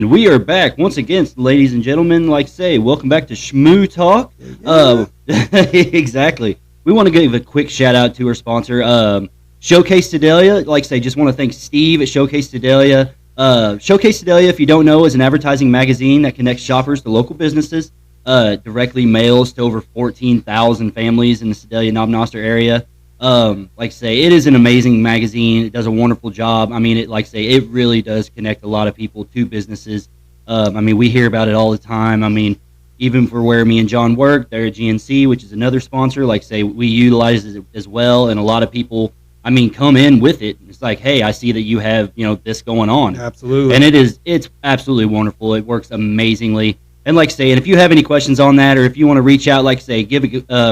We are back once again, ladies and gentlemen. Like say, welcome back to Smoo Talk. Exactly. We want to give a quick shout out to our sponsor, Showcase Sedalia. Like say, just want to thank Steve at Showcase Sedalia. Showcase Sedalia, if you don't know, is an advertising magazine that connects shoppers to local businesses. Directly mails to over 14,000 families in the Sedalia Knob-Noster area. Like say, it is an amazing magazine. It does a wonderful job. I mean, it really does connect a lot of people to businesses. I mean, we hear about it all the time. I mean, even for where me and John work, they're at GNC, which is another sponsor. Like say, we utilize it as well, and a lot of people, I mean, come in with it. It's like, hey, I see that you have, this going on. Absolutely. And it's absolutely wonderful. It works amazingly. And like say, and if you have any questions on that, or if you want to reach out, like say,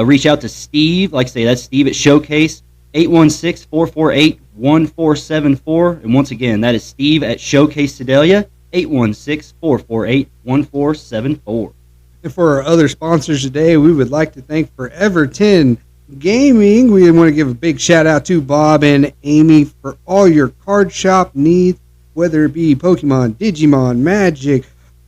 reach out to Steve. Like say, that's Steve at Showcase, 816-448-1474. And once again, that is Steve at Showcase Sedalia, 816-448-1474. And for our other sponsors today, we would like to thank Forever 10 Gaming. We want to give a big shout out to Bob and Amy for all your card shop needs, whether it be Pokemon, Digimon, Magic,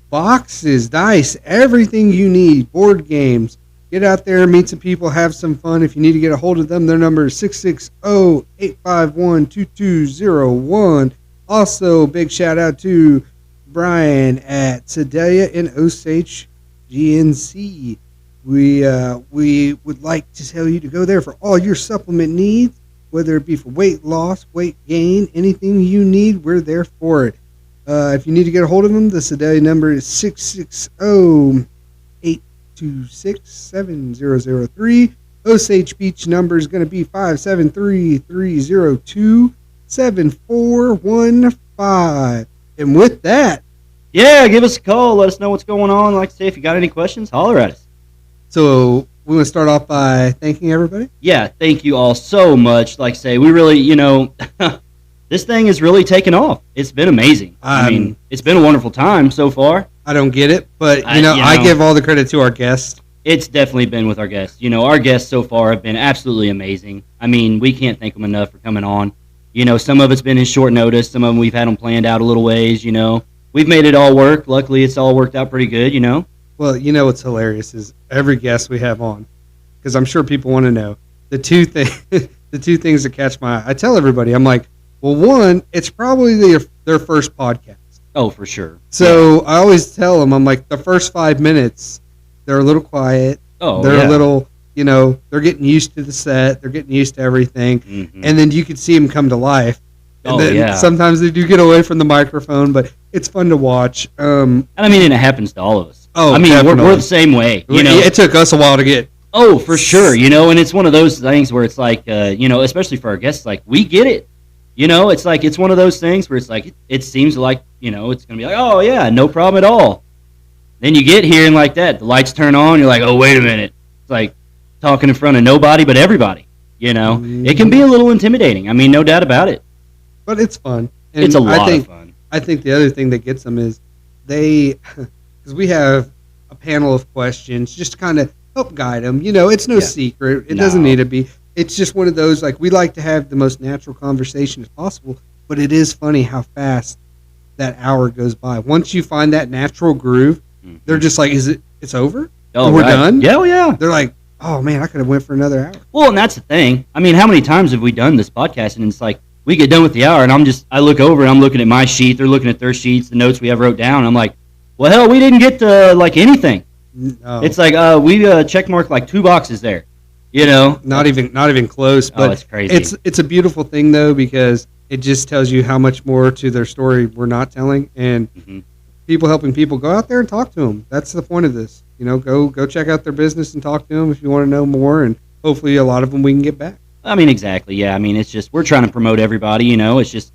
boxes, dice, everything you need, board games. Get out there, meet some people, have some fun. If you need to get a hold of them, their number is 660-851-2201. Also, big shout out to Brian at Sedalia and Osage GNC. We would like to tell you to go there for all your supplement needs, whether it be for weight loss, weight gain, anything you need, we're there for it. If you need to get a hold of them, the Sedalia number is 660-826-7003. Osage Beach number is going to be 573-302-7415. And with that, yeah, give us a call. Let us know what's going on. Like I say, if you got any questions, holler at us. So we want to start off by thanking everybody? Yeah, thank you all so much. Like I say, we really, this thing has really taken off. It's been amazing. I mean, it's been a wonderful time so far. I don't get it, but, I give all the credit to our guests. It's definitely been with our guests. Our guests so far have been absolutely amazing. I mean, we can't thank them enough for coming on. Some of it's been in short notice. Some of them we've had them planned out a little ways, We've made it all work. Luckily, it's all worked out pretty good, Well, what's hilarious is every guest we have on, because I'm sure people want to know, the two things that catch my eye. I tell everybody, I'm like, well, one, it's probably their first podcast. Oh, for sure. So I always tell them, I'm like, the first 5 minutes, they're a little quiet. Oh, they're a little, they're getting used to the set. They're getting used to everything. Mm-hmm. And then you can see them come to life. And then sometimes they do get away from the microphone, but it's fun to watch. And it happens to all of us. Oh, I mean, we're the same way. It took us a while to get. Oh, for sure. And it's one of those things where it's like, especially for our guests, like, we get it. It's like, it's one of those things where it's like, it seems like, it's going to be like, oh, yeah, no problem at all. Then you get here and like that, the lights turn on, you're like, oh, wait a minute. It's like talking in front of nobody but everybody, It can be a little intimidating. I mean, no doubt about it. But it's fun. And it's a lot of fun. I think the other thing that gets them is because we have a panel of questions just to kind of help guide them. It's no secret. It doesn't need to be. It's just one of those, like, we like to have the most natural conversation as possible, but it is funny how fast that hour goes by. Once you find that natural groove, they're just like, it's over? Oh, we're done? Yeah, well, yeah. They're like, oh, man, I could have went for another hour. Well, and that's the thing. I mean, how many times have we done this podcast, and it's like, we get done with the hour, and I look over, and I'm looking at my sheet, they're looking at their sheets, the notes we have wrote down, and I'm like, well, hell, we didn't get to, like, anything. No. It's like, we checkmarked, like, 2 boxes there. Not even close. But it's crazy. It's a beautiful thing though, because it just tells you how much more to their story we're not telling, and people helping people. Go out there and talk to them. That's the point of this. Go check out their business and talk to them if you want to know more, and hopefully a lot of them we can get back. I mean, exactly. Yeah. I mean, it's just we're trying to promote everybody. It's just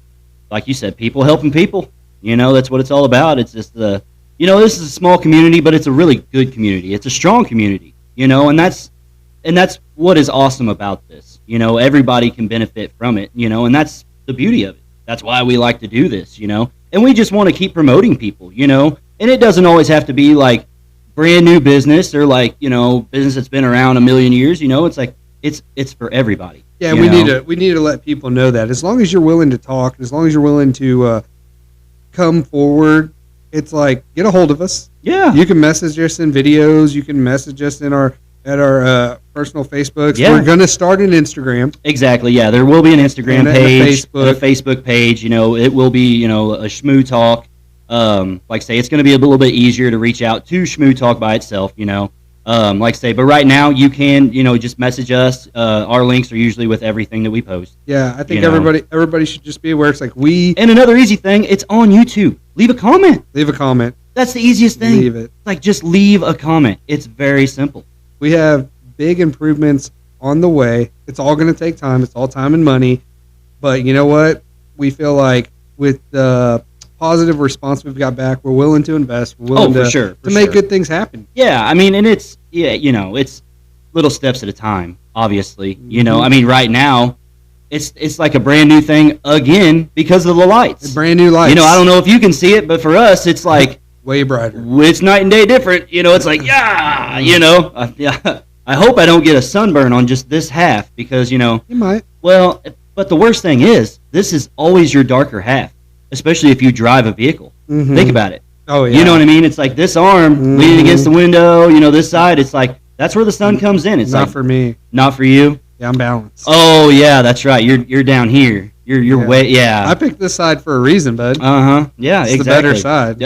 like you said, people helping people. That's what it's all about. It's just this is a small community, but it's a really good community. It's a strong community. And that's what is awesome about this. Everybody can benefit from it, and that's the beauty of it. That's why we like to do this, and we just want to keep promoting people, and it doesn't always have to be like brand new business or like, business that's been around a million years, it's like, it's for everybody. Yeah, we need to let people know that as long as you're willing to talk, as long as you're willing to come forward it's like, get a hold of us. Yeah. You can message us in videos. You can message us in our personal Facebooks. Yeah. We're gonna start an Instagram. Exactly. Yeah, there will be an Instagram page, and a Facebook page. It will be a Shmoo Talk. Like I say, it's going to be a little bit easier to reach out to Shmoo Talk by itself. Like I say, but right now you can just message us. Our links are usually with everything that we post. Yeah, I think everybody should just be aware. It's like And another easy thing, it's on YouTube. Leave a comment. Leave a comment. That's the easiest thing. Leave it. Like just leave a comment. It's very simple. We have big improvements on the way. It's all going to take time. It's all time and money. But you know what? We feel like with the positive response we've got back, we're willing to invest. We're willing to make good things happen. Yeah, I mean, and it's little steps at a time. Obviously, right now, it's like a brand new thing again because of the lights. Brand new lights. I don't know if you can see it, but for us, it's like way brighter. It's night and day different. It's like I hope I don't get a sunburn on just this half because you might. Well, but the worst thing is this is always your darker half, especially if you drive a vehicle. Mm-hmm. Think about it. Oh yeah. You know what I mean? It's like this arm leaning against the window. This side. It's like that's where the sun comes in. It's not for me. Not for you. Yeah, I'm balanced. Oh yeah, that's right. You're down here. You're way. Yeah. I picked this side for a reason, bud. Yeah, it's exactly. the better side.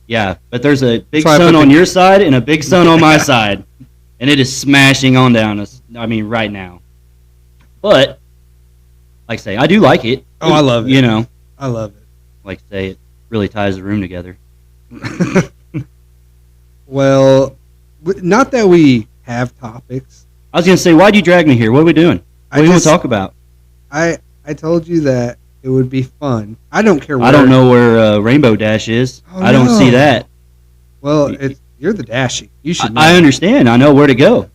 Yeah. But there's a big sun on your side and a big sun on my side, and it is smashing on down us. I mean, right now. But like I say, I do like it. Oh, I love it. I love it. Like I say, it really ties the room together. Well, not that we have topics. I was going to say, why'd you drag me here? What are we doing? What do you want to talk about? I told you that it would be fun. I don't care where. I don't know where Rainbow Dash is. Oh, I don't see that. Well, you're the Dashie. You should know. I understand. I know where to go.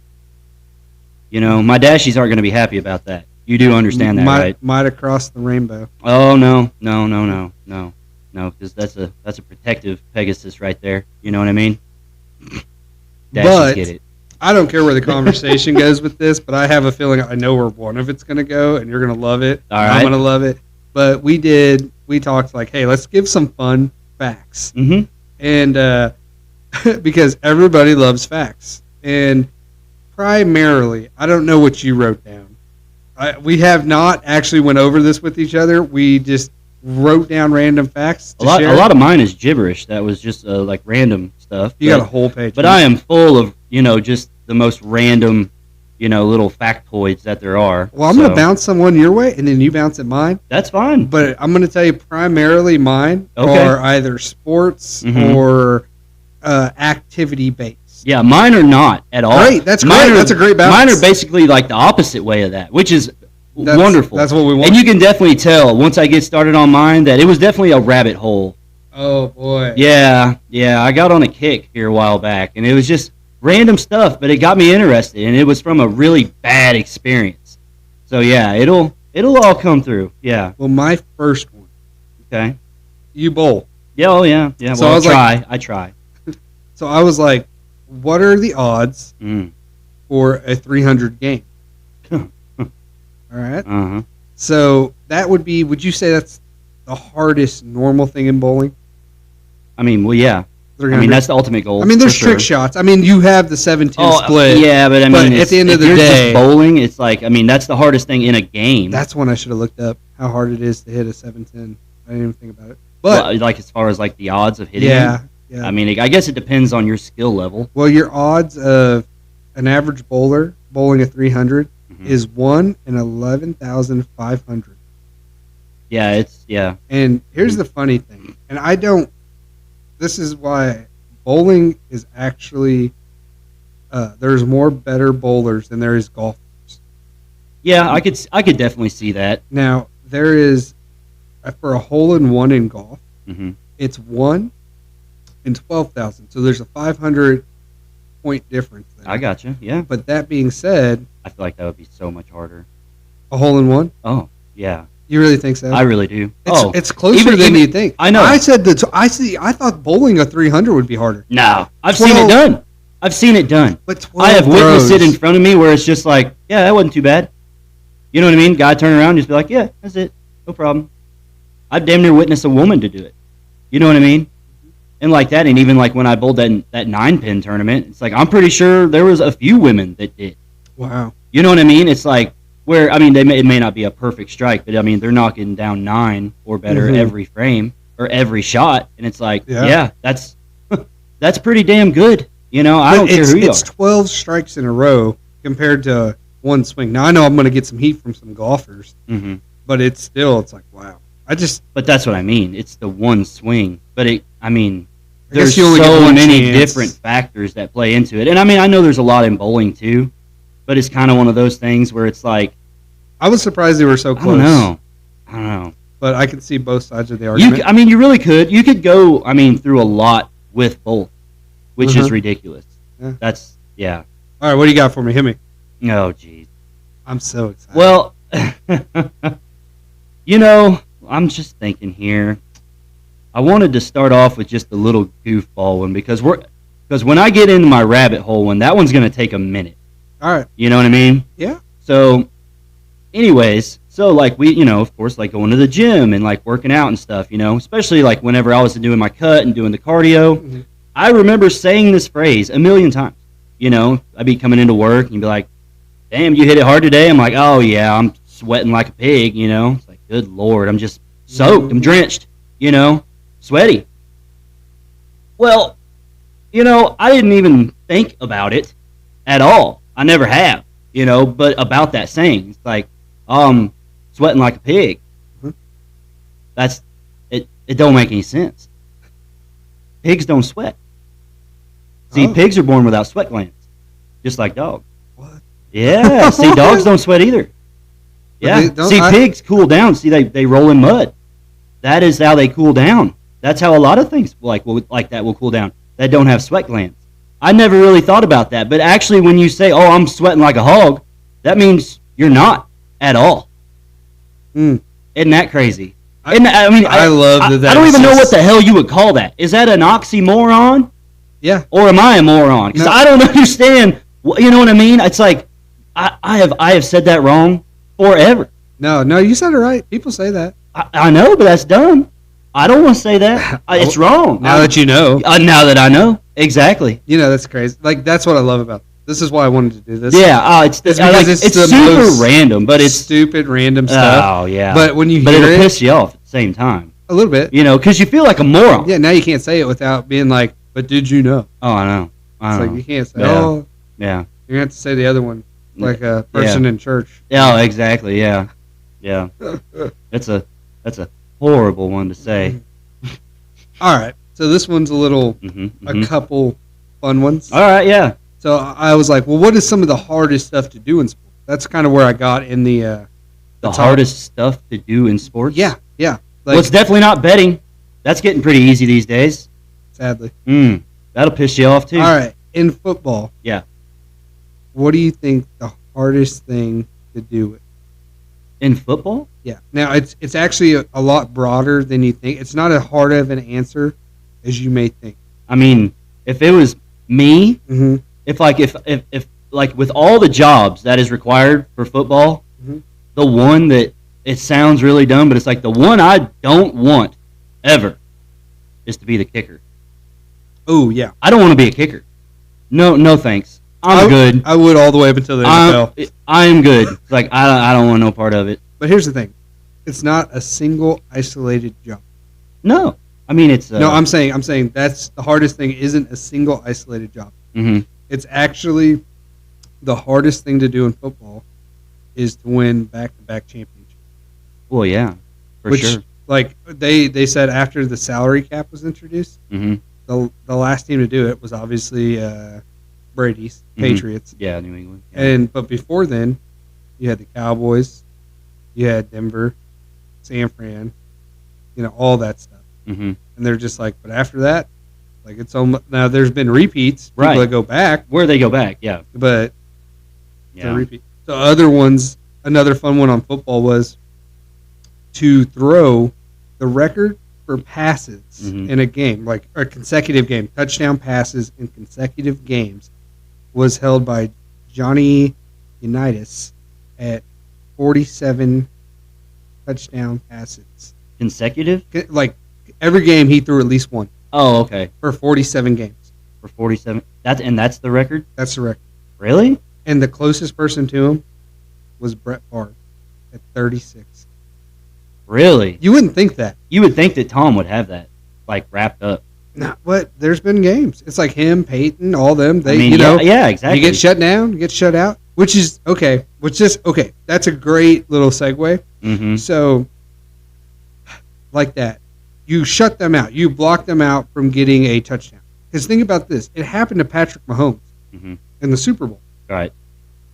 My Dashies aren't going to be happy about that. You do understand that, right? Might have crossed the rainbow. Oh, no, because that's a protective Pegasus right there. You know what I mean? Dashies get it. I don't care where the conversation goes with this, but I have a feeling I know where one of it's going to go, and you're going to love it. All right. I'm going to love it. But we talked like, hey, let's give some fun facts. Mm-hmm. And because everybody loves facts. And primarily, I don't know what you wrote down. We have not actually went over this with each other. We just wrote down random facts to share. A lot of mine is gibberish. That was just like random stuff. You got a whole page. But I am full of, just the most random, little factoids that there are. Well, I'm going to bounce someone your way, and then you bounce at mine. That's fine. But I'm going to tell you primarily mine are either sports or activity-based. Yeah, mine are not at all. Great, that's great. That's a great balance. Mine are basically like the opposite way of that, which is wonderful. That's what we want. And you can definitely tell once I get started on mine that it was definitely a rabbit hole. Oh, boy. Yeah. I got on a kick here a while back, and it was just random stuff, but it got me interested, and it was from a really bad experience. So, yeah, it'll all come through. Yeah. Well, my first one. Okay. You bowl. Yeah, oh, yeah. Yeah, so well, I try. So I was like, what are the odds for a 300 game? All right. Uh-huh. So that would you say that's the hardest normal thing in bowling? I mean, well, yeah. 300? I mean, that's the ultimate goal. I mean, there's trick shots. I mean, you have the 7-10 split. Yeah, but I mean, at the end of the day, just bowling, it's like, I mean, that's the hardest thing in a game. That's when I should have looked up how hard it is to hit a 7-10. I didn't even think about it. But like as far as like the odds of hitting it? Yeah. I mean, I guess it depends on your skill level. Well, your odds of an average bowler bowling a 300 is 1 in 11,500. Yeah, And here's the funny thing, and this is why bowling is actually, there's more better bowlers than there is golfers. Yeah, I could definitpoint see that. Now, there is, for a hole-in-one in golf, it's 1 in 12,000. So there's a 500-point difference there. I gotcha, yeah. But that being said, I feel like that would be so much harder. A hole-in-one? Oh, yeah. You really think so? I really do. It's closer than you think. I know. I thought bowling a 300 would be harder. No, I've seen it done. But 12 I have witnessed throws. it in front of me where it's just like, yeah, that wasn't too bad. You know what I mean? Guy turn around and just be like, yeah, that's it. No problem. I've damn near witnessed a woman to do it. You know what I mean? and like that, and even like when I bowled that 9-pin tournament, it's like I'm pretty sure there was a few women that did. Wow. You know what I mean? It's like where I mean it may not be a perfect strike, but I mean they're knocking down 9 or better every frame or every shot, and it's like yeah that's that's pretty damn good. You know, I don't care who you are. It's 12 strikes in a row compared to one swing. Now I know I'm going to get some heat from some golfers, but it's like wow. But that's what I mean. It's the one swing, but there's you only get so one many chance. different factors that play into it, and I know there's a lot in bowling too, but it's kind of one of those things where it's like I was surprised they were so close. I don't know. But I can see both sides of the argument. You really could. You could go. Through a lot with both, which is ridiculous. Yeah. That's All right, what do you got for me? Hit me. Oh, geez. I'm so excited. Well, I'm just thinking here. I wanted to start off with just a little goofball one because when I get into my rabbit hole one, that one's going to take a minute. All right. You know what I mean? Yeah. So, anyways, like we, of course, like going to the gym and like working out and stuff, especially like whenever I was doing my cut and doing the cardio, I remember saying this phrase a million times. I'd be coming into work and you'd be like, damn, you hit it hard today? I'm like, oh yeah, I'm sweating like a pig, It's like, good Lord, I'm just soaked, I'm drenched, sweaty. Well, I didn't even think about it at all. I never have, but about that saying, it's like, sweating like a pig. That's it. It don't make any sense. Pigs don't sweat. See, pigs are born without sweat glands, just like dogs. What? Yeah. See, dogs don't sweat either. Yeah. See, pigs cool down. See, they roll in mud. That is how they cool down. That's how a lot of things like that will cool down. That don't have sweat glands. I never really thought about that, but actually, when you say, "Oh, I'm sweating like a hog," that means you're not at all. Isn't that crazy? I love that. I don't even know what the hell you would call that. Is that an oxymoron? Yeah. Or am I a moron? Because I don't understand. You know what I mean? It's like I have said that wrong forever. No, you said it right. People say that. I know, but that's dumb. I don't want to say that. It's wrong. Now that you know. Now that I know. Exactly. That's crazy. Like, that's what I love about it. This is why I wanted to do this. Yeah, it's super random, but it's stupid random stuff. Oh yeah. But when you hear it'll piss you off at the same time. A little bit. Because you feel like a moron. Yeah, now you can't say it without being like, but did you know? Oh, I know. It's like you can't say, yeah. oh. Yeah. You're going to have to say the other one, like a person in church. Yeah, exactly, yeah. Yeah. That's a horrible one to say. All right. So this one's a little, a couple fun ones. All right, yeah. So I was like, well, what is some of the hardest stuff to do in sports? That's kind of where I got in the hardest stuff to do in sports? Yeah. Well, it's definitely not betting. That's getting pretty easy these days. Sadly. That'll piss you off, too. All right. In football. Yeah. What do you think the hardest thing to do with? In football? Yeah. Now, it's actually a lot broader than you think. It's not as hard of an answer as you may think. If it was me, if with all the jobs that is required for football, the one that it sounds really dumb, but it's like the one I don't want ever is to be the kicker. Oh, yeah. I don't want to be a kicker. No thanks. I'm good. I would all the way up until the NFL. I am good. It's like I don't want no part of it. But here's the thing. It's not a single isolated job. No. It's no, I'm saying that's the hardest thing isn't a single isolated job. It's actually the hardest thing to do in football is to win back-to-back championships. Well, yeah, for sure. Like they said after the salary cap was introduced, the last team to do it was obviously Brady's Patriots. Yeah, New England. Yeah. But before then, you had the Cowboys, you had Denver, San Fran, all that stuff. And they're just like, but after that, like it's almost now. There's been repeats, people that go back. Where they go back, yeah. But it's a repeat. So other ones, another fun one on football was to throw the record for passes in a game, like a consecutive game, touchdown passes in consecutive games, was held by Johnny Unitas at 47 touchdown passes. Consecutive? Like every game he threw at least one. Oh, okay. for 47 games. For 47. That's the record? That's the record. Really? And the closest person to him was Brett Favre at 36. Really? You wouldn't think that. You would think that Tom would have that, like, wrapped up. Nah, but there's been games. It's like him, Peyton, all them. They, yeah, exactly. You get shut down, you get shut out, which is okay. Okay. That's a great little segue. Mm-hmm. So, like that, you shut them out. You block them out from getting a touchdown. Because think about this: it happened to Patrick Mahomes in the Super Bowl. Right.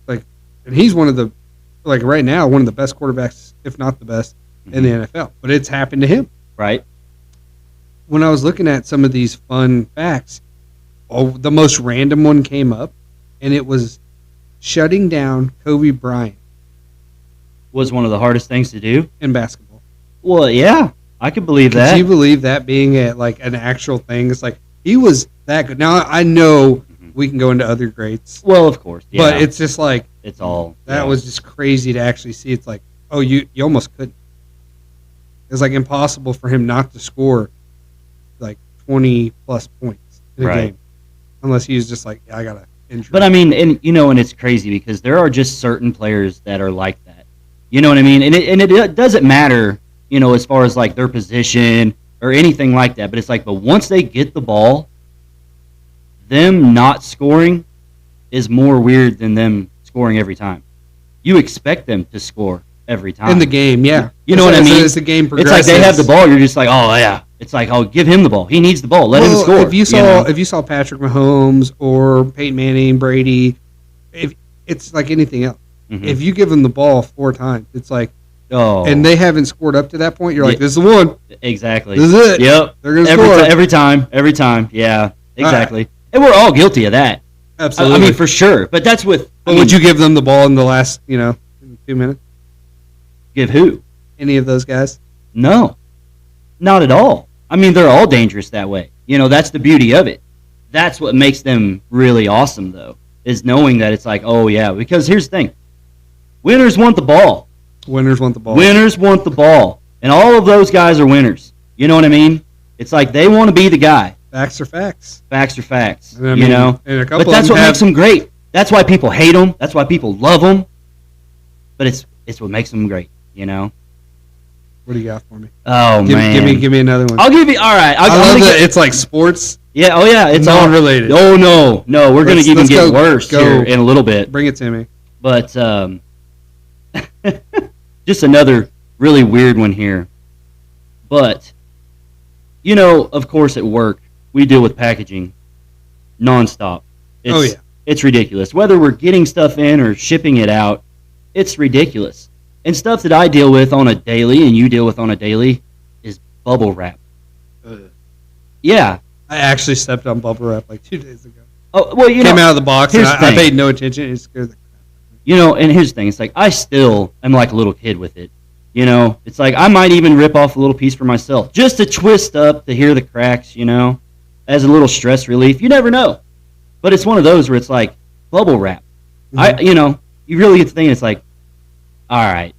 And he's one of the, like right now, one of the best quarterbacks, if not the best, in the NFL. But it's happened to him. Right. When I was looking at some of these fun facts, the most random one came up, and it was shutting down Kobe Bryant Was one of the hardest things to do in basketball. Well, yeah, I could believe that. Can you believe that being an actual thing? It's like he was that good. Now I know we can go into other greats. Well, of course, yeah. But it's just like it's all that was just crazy to actually see. It's like, oh, you almost couldn't. It's like impossible for him not to score like 20 plus points in a game, unless he was just like, yeah, I got an injury. But I mean, and it's crazy because there are just certain players that are like that. You know what I mean? And it doesn't matter, as far as like their position or anything like that. But it's like, but once they get the ball, them not scoring is more weird than them scoring every time. You expect them to score every time in the game, yeah. You know what I mean? As the game progresses, it's like they have the ball. You're just like, oh yeah. It's like, oh, give him the ball. He needs the ball. Let him score. If you saw Patrick Mahomes or Peyton Manning, Brady, it's like anything else. Mm-hmm. If you give them the ball 4 times, it's like, and they haven't scored up to that point, you're like, this is the one. Exactly. This is it. Yep. They're going to score. Every time. Yeah, exactly. And we're all guilty of that. Absolutely. I mean, for sure. But that's with... would you give them the ball in the last, 2 minutes? Give who? Any of those guys? No. Not at all. I mean, they're all dangerous that way. That's the beauty of it. That's what makes them really awesome, though, is knowing that it's like, oh, yeah. Because here's the thing. Winners want the ball. Winners want the ball. Winners want the ball. And all of those guys are winners. You know what I mean? It's like they want to be the guy. Facts are facts. Facts are facts. And a couple but that's what makes them great. That's why people hate them. That's why people love them. But it's what makes them great, What do you got for me? Oh, man. Give me another one. I'll give you, all right. I love that it's like sports. Yeah, oh, yeah. It's all related. Oh, no. We're going to even get worse here in a little bit. Bring it to me. But just another really weird one here. But, of course at work, we deal with packaging nonstop. It's ridiculous. Whether we're getting stuff in or shipping it out, it's ridiculous. And stuff that I deal with on a daily and you deal with on a daily is bubble wrap. Yeah. I actually stepped on bubble wrap like 2 days ago. Oh, well, Came out of the box and I paid no attention. It scared the crap. And here's the thing. It's like I still am like a little kid with it. It's like I might even rip off a little piece for myself just to twist up to hear the cracks, as a little stress relief. You never know. But it's one of those where it's like bubble wrap. Mm-hmm. You really get to think it's like, all right,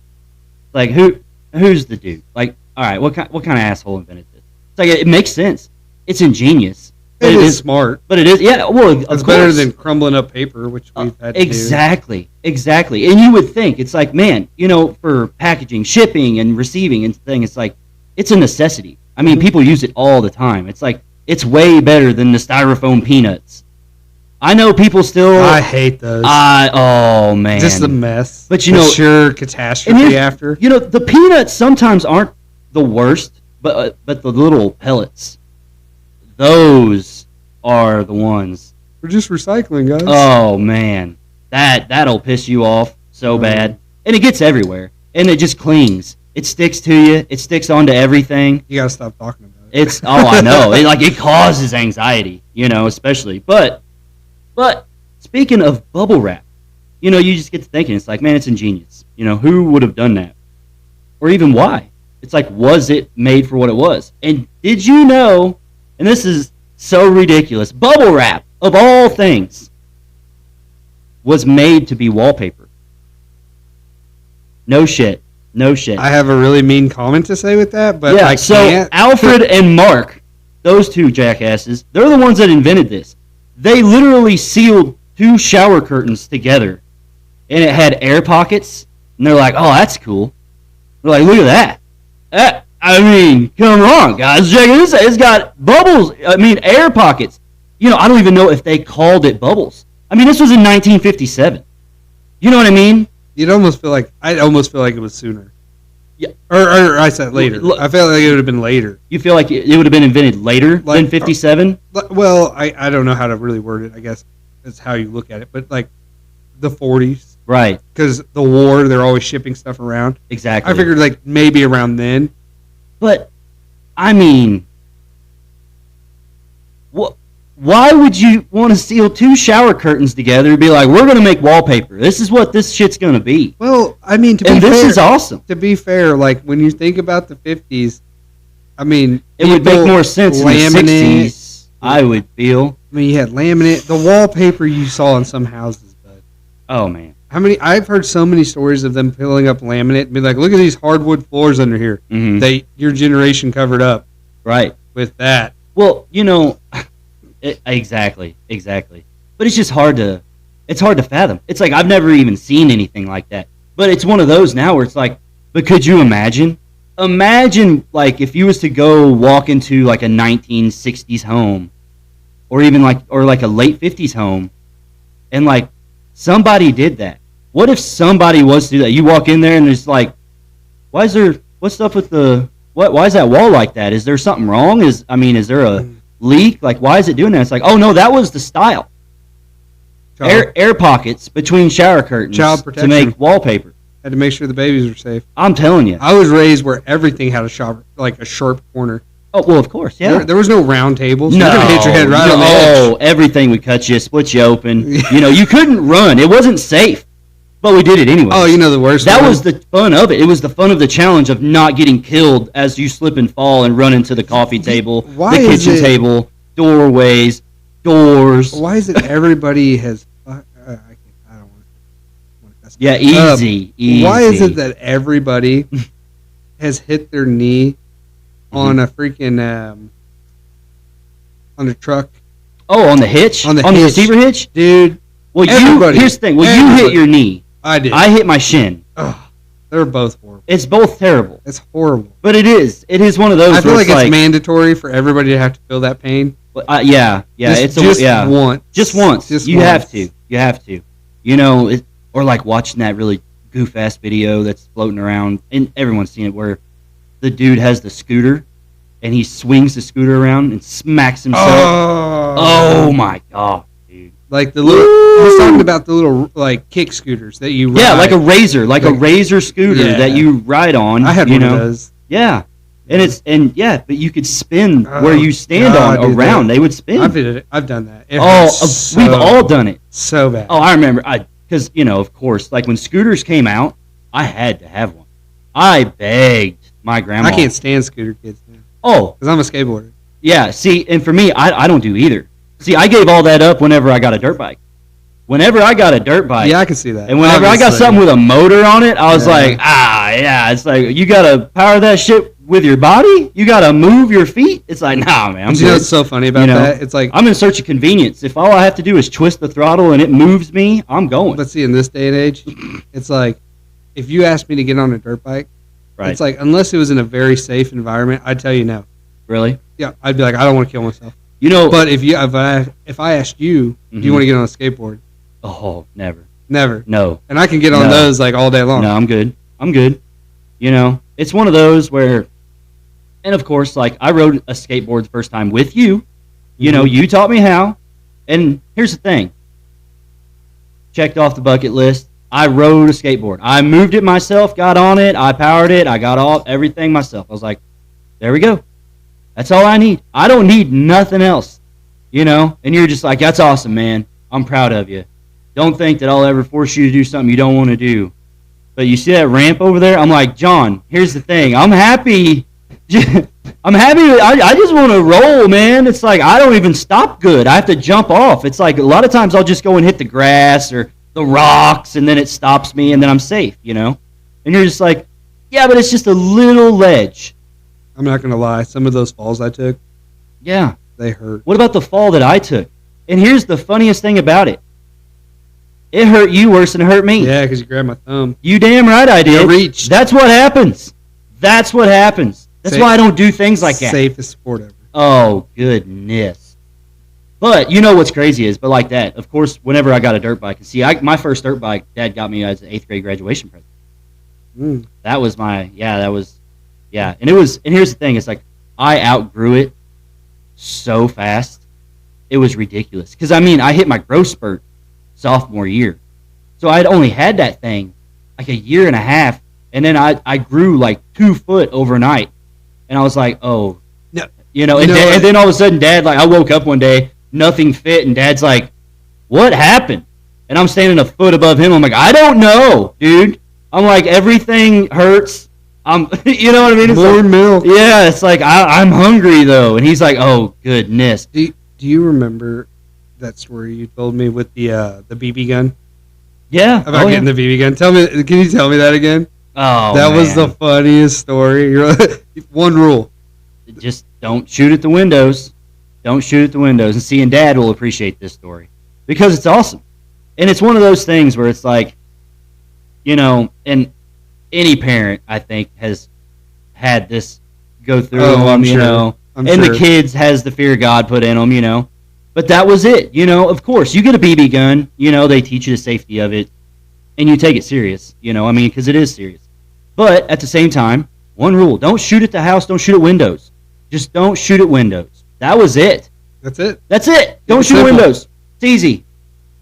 like who's the dude? Like, all right, what kind of asshole invented this? It's like it makes sense. It's ingenious. It is smart. But it is, yeah. Well, it's better than crumbling up paper, which we've had to do. Exactly. And you would think it's like, man, for packaging, shipping, and receiving and thing, it's like it's a necessity. I mean, people use it all the time. It's like it's way better than the styrofoam peanuts. I know people still. I hate those. Oh man, just a mess. But sure, catastrophe after. The peanuts sometimes aren't the worst, but the little pellets, those are the ones. We're just recycling, guys. Oh man, that'll piss you off so bad, and it gets everywhere, and it just clings. It sticks to you. It sticks onto everything. You gotta stop talking about it. I know. It causes anxiety, especially, But speaking of bubble wrap, you just get to thinking, it's like, man, it's ingenious. Who would have done that? Or even why? It's like, was it made for what it was? And did you know, and this is so ridiculous, bubble wrap, of all things, was made to be wallpaper. No shit. I have a really mean comment to say with that, but yeah, I can't. So Alfred and Mark, those two jackasses, they're the ones that invented this. They literally sealed 2 shower curtains together, and it had air pockets, and they're like, oh, that's cool. They're like, look at that. I mean, come on, guys, check this out. It's got bubbles, air pockets. I don't even know if they called it bubbles. I mean, this was in 1957. You know what I mean? I'd almost feel like it was sooner. Yeah. Or I said later. I felt like it would have been later. You feel like it would have been invented later than 57? Well, I don't know how to really word it. I guess that's how you look at it. But like the 40s. Right. Because the war, they're always shipping stuff around. Exactly. I figured like maybe around then. But, I mean, why would you want to seal 2 shower curtains together and be like, we're going to make wallpaper. This is what this shit's going to be. Well, I mean, this is awesome. To be fair, like when you think about the 50s, I mean, it would make more sense in the 60s, I would feel. I mean, you had laminate, the wallpaper you saw in some houses, bud. Oh, man. I've heard so many stories of them filling up laminate and be like, look at these hardwood floors under here. Mm-hmm. Your generation covered up. Right. With that. Well, exactly. But it's just hard to fathom. It's like I've never even seen anything like that. But it's one of those now where it's like, but could you imagine? Imagine like if you was to go walk into like a 1960s home or even like a late 50s home and like somebody did that. What if somebody was to do that? You walk in there and there's like, what's up with why is that wall like that? Is there something wrong? Is there a leak? Like, why is it doing that? It's like, oh no, that was the style. Air pockets between shower curtains to make wallpaper. Had to make sure the babies were safe. I'm telling you. I was raised where everything had a sharp corner. Oh, well, of course, yeah. There was no round tables. No. You're going to hit your head right on the edge. Oh, everything would cut you, split you open. You couldn't run. It wasn't safe. But we did it anyway. Oh, the worst. That was the fun of it. It was the fun of the challenge of not getting killed as you slip and fall and run into the coffee table, the kitchen table, doorways, doors. Why is it everybody has... I don't want to... Yeah, easy. Why is it that everybody has hit their knee on a freaking... on a truck? Oh, on the hitch? On the receiver hitch? Dude. Well, here's the thing. Well, you hit your knee. I did. I hit my shin. Ugh, they're both horrible. It's both terrible. It's horrible. But it is. It is one of those. I feel like it's mandatory for everybody to have to feel that pain. Yeah. Just once. Just once. You have to. You have to. Or like watching that really goof-ass video that's floating around, and everyone's seen it, where the dude has the scooter, and he swings the scooter around and smacks himself. Oh my God. Like the little, I was talking about the little like kick scooters that you ride. Yeah, like a razor scooter that you ride on. I had one of those. Yeah, but you could spin where you stand around. They would spin. I've done that. We've all done it. So bad. Oh, I remember. Because of course, like when scooters came out, I had to have one. I begged my grandma. I can't stand scooter kids now. Oh, because I'm a skateboarder. Yeah. See, and for me, I don't do either. See, I gave all that up whenever I got a dirt bike. Whenever I got a dirt bike. Yeah, I can see that. And whenever I got something with a motor on it, I was like, it's like, you got to power that shit with your body? You got to move your feet? It's like, nah, man. You know what's so funny about that? It's like, I'm in search of convenience. If all I have to do is twist the throttle and it moves me, I'm going. Let's see, in this day and age, it's like, if you asked me to get on a dirt bike, it's like, unless it was in a very safe environment, I'd tell you no. Really? Yeah, I'd be like, I don't want to kill myself. But if I asked you, do you want to get on a skateboard? Oh, never. No. And I can get on those like all day long. No, I'm good. It's one of those where, and of course, like I rode a skateboard the first time with you. You taught me how. And here's the thing. Checked off the bucket list. I rode a skateboard. I moved it myself, got on it, I powered it, I got everything myself. I was like, there we go. That's all I need. I don't need nothing else, And you're just like, that's awesome, man. I'm proud of you. Don't think that I'll ever force you to do something you don't want to do. But you see that ramp over there? I'm like, John, here's the thing. I'm happy. I'm happy. I just want to roll, man. It's like I don't even stop good. I have to jump off. It's like a lot of times I'll just go and hit the grass or the rocks, and then it stops me, and then I'm safe, And you're just like, yeah, but it's just a little ledge. I'm not going to lie. Some of those falls I took, Yeah. They hurt. What about the fall that I took? And here's the funniest thing about it. It hurt you worse than it hurt me. Yeah, because you grabbed my thumb. You damn right I did. You reached. That's what happens. That's what happens. That's why I don't do things like that. Safest sport ever. Oh, goodness. But you know what's crazy is, but like that, of course, whenever I got a dirt bike, and see, my first dirt bike, Dad got me as an 8th grade graduation present. That was and here's the thing, it's like, I outgrew it so fast, it was ridiculous. Because, I mean, I hit my growth spurt sophomore year. So I'd only had that thing like a year and a half, and then I grew like 2 foot overnight. And I was like, oh, no. You know, and then all of a sudden, Dad, like, I woke up one day, nothing fit, and Dad's like, what happened? And I'm standing a foot above him. I'm like, I don't know, dude. I'm like, everything hurts. You know what I mean? It's more like, milk. Yeah, it's like, I'm hungry, though. And he's like, oh, goodness. Do you remember that story you told me with the BB gun? Yeah. About getting the BB gun. Can you tell me that again? Oh, that man. was the funniest story. One rule. Just don't shoot at the windows. Don't shoot at the windows. And seeing Dad will appreciate this story because it's awesome. And it's one of those things where it's like, you know, and any parent, I think, has had this go through them, you know. And the kids has the fear of God put in them, you know. But that was it, you know. Of course, you get a BB gun, you know, they teach you the safety of it, and you take it serious, you know, I mean, because it is serious. But at the same time, one rule, don't shoot at the house, don't shoot at windows. Just don't shoot at windows. That was it. That's it. That's it. Don't shoot at windows. It's easy.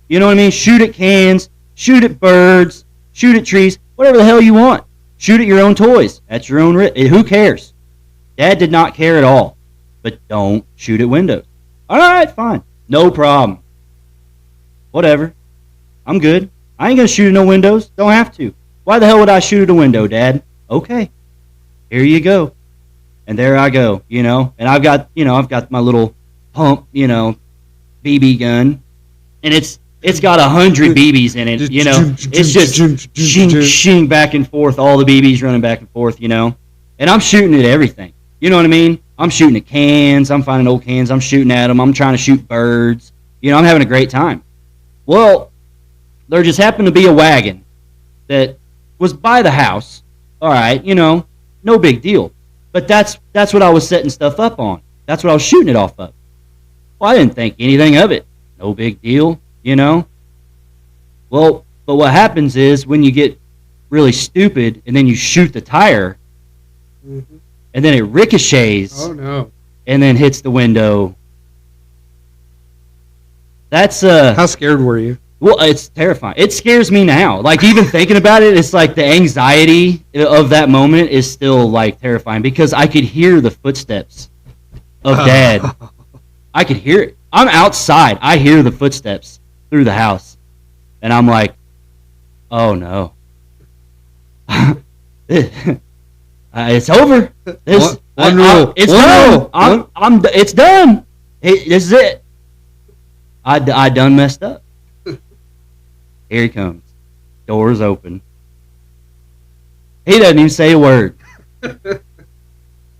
You know what I mean? Shoot at cans, shoot at birds, shoot at trees, whatever the hell you want. Shoot at your own toys. That's your own risk. Who cares? Dad did not care at all. But don't shoot at windows. All right, fine. No problem. Whatever. I'm good. I ain't going to shoot at no windows. Don't have to. Why the hell would I shoot at a window, Dad? Okay. Here you go. And there I go, you know. And I've got my little pump, you know, BB gun. And it's got 100 BBs in it, you know. It's just shing back and forth, all the BBs running back and forth, you know. And I'm shooting at everything. You know what I mean? I'm shooting at cans. I'm finding old cans. I'm shooting at them. I'm trying to shoot birds. You know, I'm having a great time. Well, there just happened to be a wagon that was by the house. All right, you know, no big deal. But that's what I was setting stuff up on. That's what I was shooting it off of. Well, I didn't think anything of it. No big deal, you know. Well, but what happens is when you get really stupid and then you shoot the tire, and then it ricochets. Oh no! And then hits the window. That's How scared were you? Well, it's terrifying. It scares me now. Like, even thinking about it, it's like the anxiety of that moment is still, like, terrifying because I could hear the footsteps of Dad. I could hear it. I'm outside. I hear the footsteps through the house. And I'm like, oh, no. It's over. One rule. It's done. It's done. This is it. I done messed up. Here he comes. Doors open. He doesn't even say a word.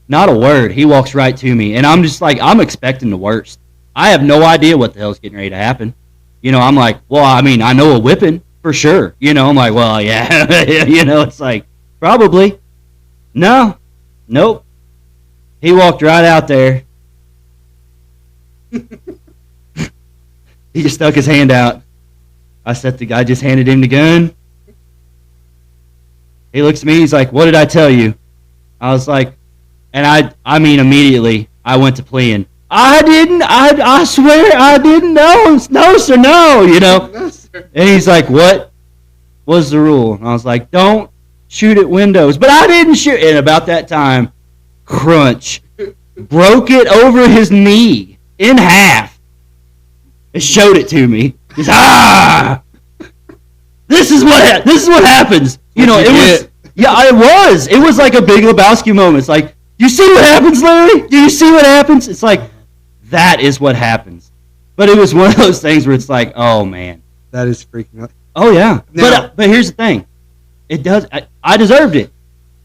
Not a word. He walks right to me. And I'm just like, I'm expecting the worst. I have no idea what the hell's getting ready to happen. You know, I'm like, well, I mean, I know a whipping for sure. You know, I'm like, well, yeah. You know, it's like, probably. No. Nope. He walked right out there. He just stuck his hand out. I said the guy just handed him the gun. He looks at me, he's like, what did I tell you? I was like, and I mean immediately, I went to pleading. I swear I didn't know. No, sir, no, you know. No, sir. And he's like, what was the rule? And I was like, don't shoot at windows. But I didn't shoot. And about that time, crunch, broke it over his knee in half. It showed it to me. He's This is what happens. You know, it was. Yeah, it was. It was like a Big Lebowski moment. It's like, you see what happens, Larry? Do you see what happens? It's like, that is what happens. But it was one of those things where it's like, oh man, that is freaking out. Oh yeah. Now, but here's the thing. It does. I deserved it.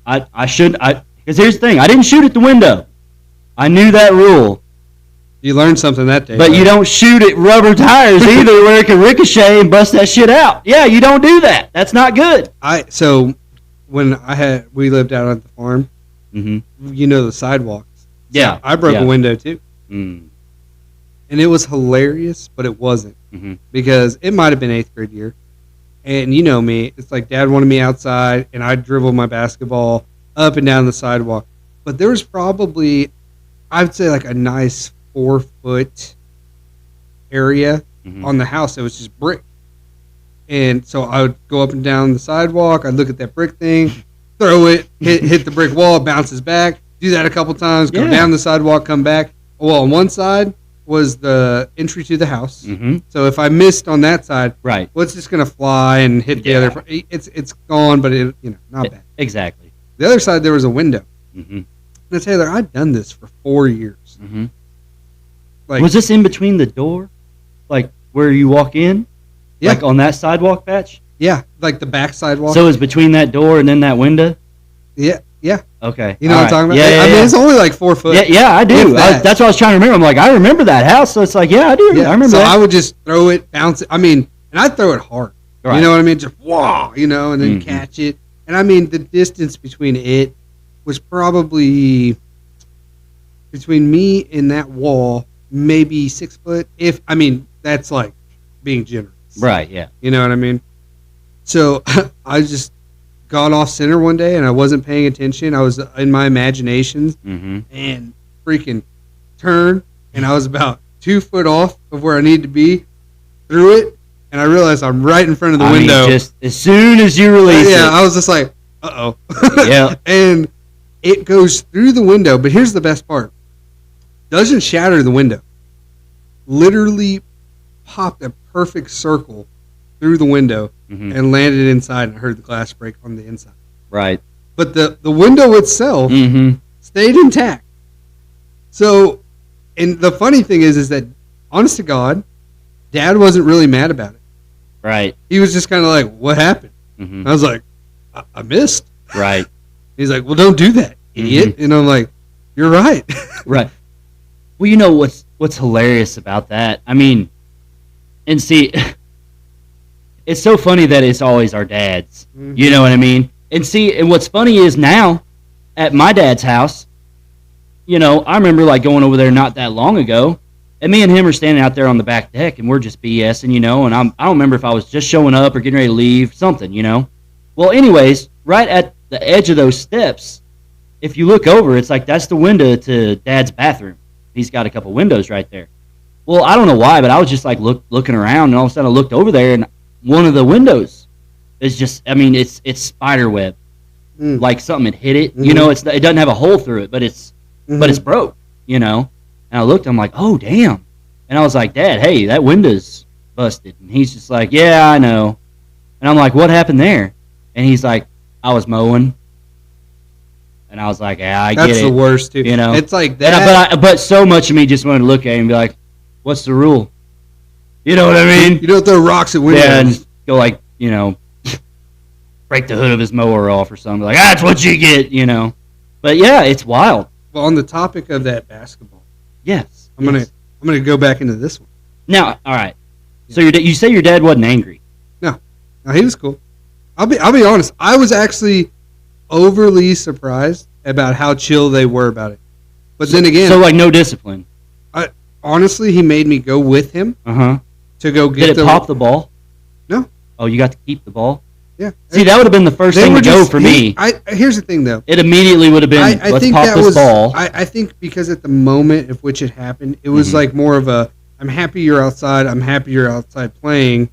I should. Because here's the thing. I didn't shoot at the window. I knew that rule. You learned something that day. But you don't shoot at rubber tires either, where it can ricochet and bust that shit out. Yeah, you don't do that. That's not good. So when we lived out at the farm, you know the sidewalks. So Yeah, I broke a window too, Mm. and it was hilarious, but it wasn't because it might have been 8th grade year, and you know me, it's like Dad wanted me outside, and I dribbled my basketball up and down the sidewalk, but there was probably, I'd say like a nice 4-foot area on the house that was just brick. And so I would go up and down the sidewalk. I'd look at that brick thing, throw it, hit the brick wall, bounces back. Do that a couple times, go down the sidewalk, come back. Well, on one side was the entry to the house. So if I missed on that side, well, it's just going to fly and hit the other. It's gone, but not bad. Exactly. The other side, there was a window. Now, Taylor, I'd done this for 4 years. Like, was this in between the door? Like where you walk in? Yeah. Like on that sidewalk patch? Yeah, like the back sidewalk. So it's between that door and then that window? Yeah. Okay. You know what I'm talking about? Yeah, I mean, it's only like 4 foot. Yeah, I do. That's what I was trying to remember. I'm like, I remember that house. So it's like, I do. Yeah. I remember so that. I would just throw it, bounce it. I mean, and I'd throw it hard. Right. You know what I mean? Just, whoa, and then catch it. And I mean, the distance between it was probably between me and that wall, maybe 6 foot. That's like being generous. Right, yeah. You know what I mean? So I just got off center one day and I wasn't paying attention. I was in my imaginations and freaking turned, and I was about 2 foot off of where I needed to be, threw it, and I realized I'm right in front of the window. Just as soon as you release it. Yeah, I was just like, uh-oh. Yeah. And it goes through the window, but here's the best part. Doesn't shatter the window. Literally popped a perfect circle through the window and landed inside, and I heard the glass break on the inside. Right. But the window itself stayed intact. So, and the funny thing is that, honest to God, Dad wasn't really mad about it. Right. He was just kind of like, what happened? I was like, I missed. Right. He's like, well, don't do that, idiot. And I'm like, you're right. Right. Well, you know what's hilarious about that? I mean, and see, it's so funny that it's always our dads. You know what I mean? And see, and what's funny is now, at my dad's house, I remember like going over there not that long ago, and me and him are standing out there on the back deck, and we're just BSing, and I don't remember if I was just showing up or getting ready to leave, something, Well, anyways, right at the edge of those steps, if you look over, it's like that's the window to Dad's bathroom. He's got a couple windows right there. Well, I don't know why, but I was just like looking around, and all of a sudden I looked over there, and one of the windows is just, it's spider web. Like something had hit it. It doesn't have a hole through it, but it's broke, And I looked, I'm like, oh, damn. And I was like, Dad, hey, that window's busted. And he's just like, yeah, I know. And I'm like, what happened there? And he's like, I was mowing. And I was like, yeah, I get it. That's the worst, too. It's like that. But so much of me just wanted to look at him and be like, what's the rule? You know what I mean? You don't throw rocks at windows. Yeah, and go like, break the hood of his mower off or something. Like, that's what you get, But yeah, it's wild. Well, on the topic of that basketball. Yes. I'm gonna go back into this one. Now, all right. So you say your dad wasn't angry? No, he was cool. I'll be honest. I was actually overly surprised about how chill they were about it. But then again, so like no discipline. Honestly, he made me go with him. To go get. Did it pop the ball? No. Oh, you got to keep the ball. Yeah. See, that would have been the first thing to go for me. Here's the thing, though. It immediately would have been, let's pop this ball. I think because at the moment of which it happened, it was like more of a, I'm happy you're outside. I'm happy you're outside playing.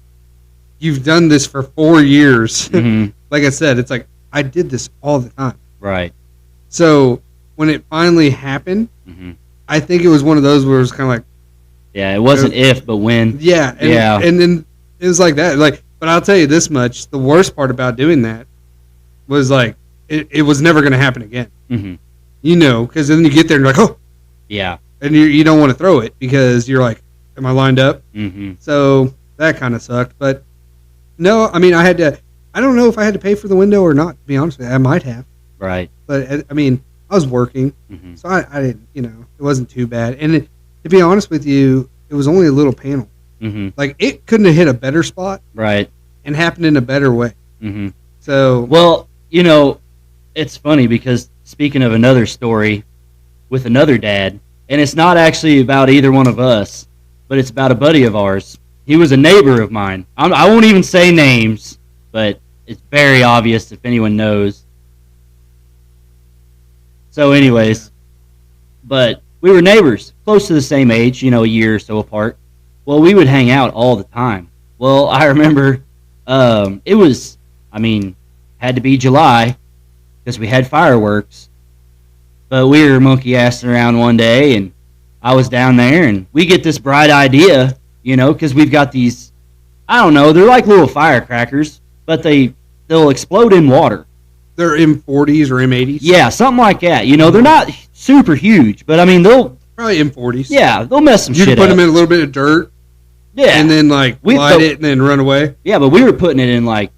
You've done this for 4 years. Like I said, it's like, I did this all the time. Right. So when it finally happened, I think it was one of those where it was kind of like, yeah, it wasn't if, but when. Yeah. And then it was like that. Like, but I'll tell you this much: the worst part about doing that was like it was never going to happen again. Because then you get there and you're like, oh, yeah, and you don't want to throw it because you're like, am I lined up? So that kind of sucked. But no, I had to. I don't know if I had to pay for the window or not. To be honest with you, I might have. Right. But I was working, so I didn't. It wasn't too bad. And to be honest with you, it was only a little panel. Mm-hmm. Like, it couldn't have hit a better spot. Right. And happened in a better way. Mm-hmm. So. Well, it's funny because speaking of another story with another dad, and it's not actually about either one of us, but it's about a buddy of ours. He was a neighbor of mine. I won't even say names, but it's very obvious if anyone knows. So anyways, but we were neighbors, close to the same age, a year or so apart. Well, we would hang out all the time. Well, I remember it was, had to be July because we had fireworks. But we were monkey-assing around one day, and I was down there, and we get this bright idea, because we've got these, I don't know, they're like little firecrackers, but they'll explode in water. They're M40s or M80s? Yeah, something like that. They're not super huge, but, they'll... Probably M40s. Yeah, they'll mess some shit up. You can put them in a little bit of dirt. Yeah. And then, light it and then run away. Yeah, but we were putting it in, like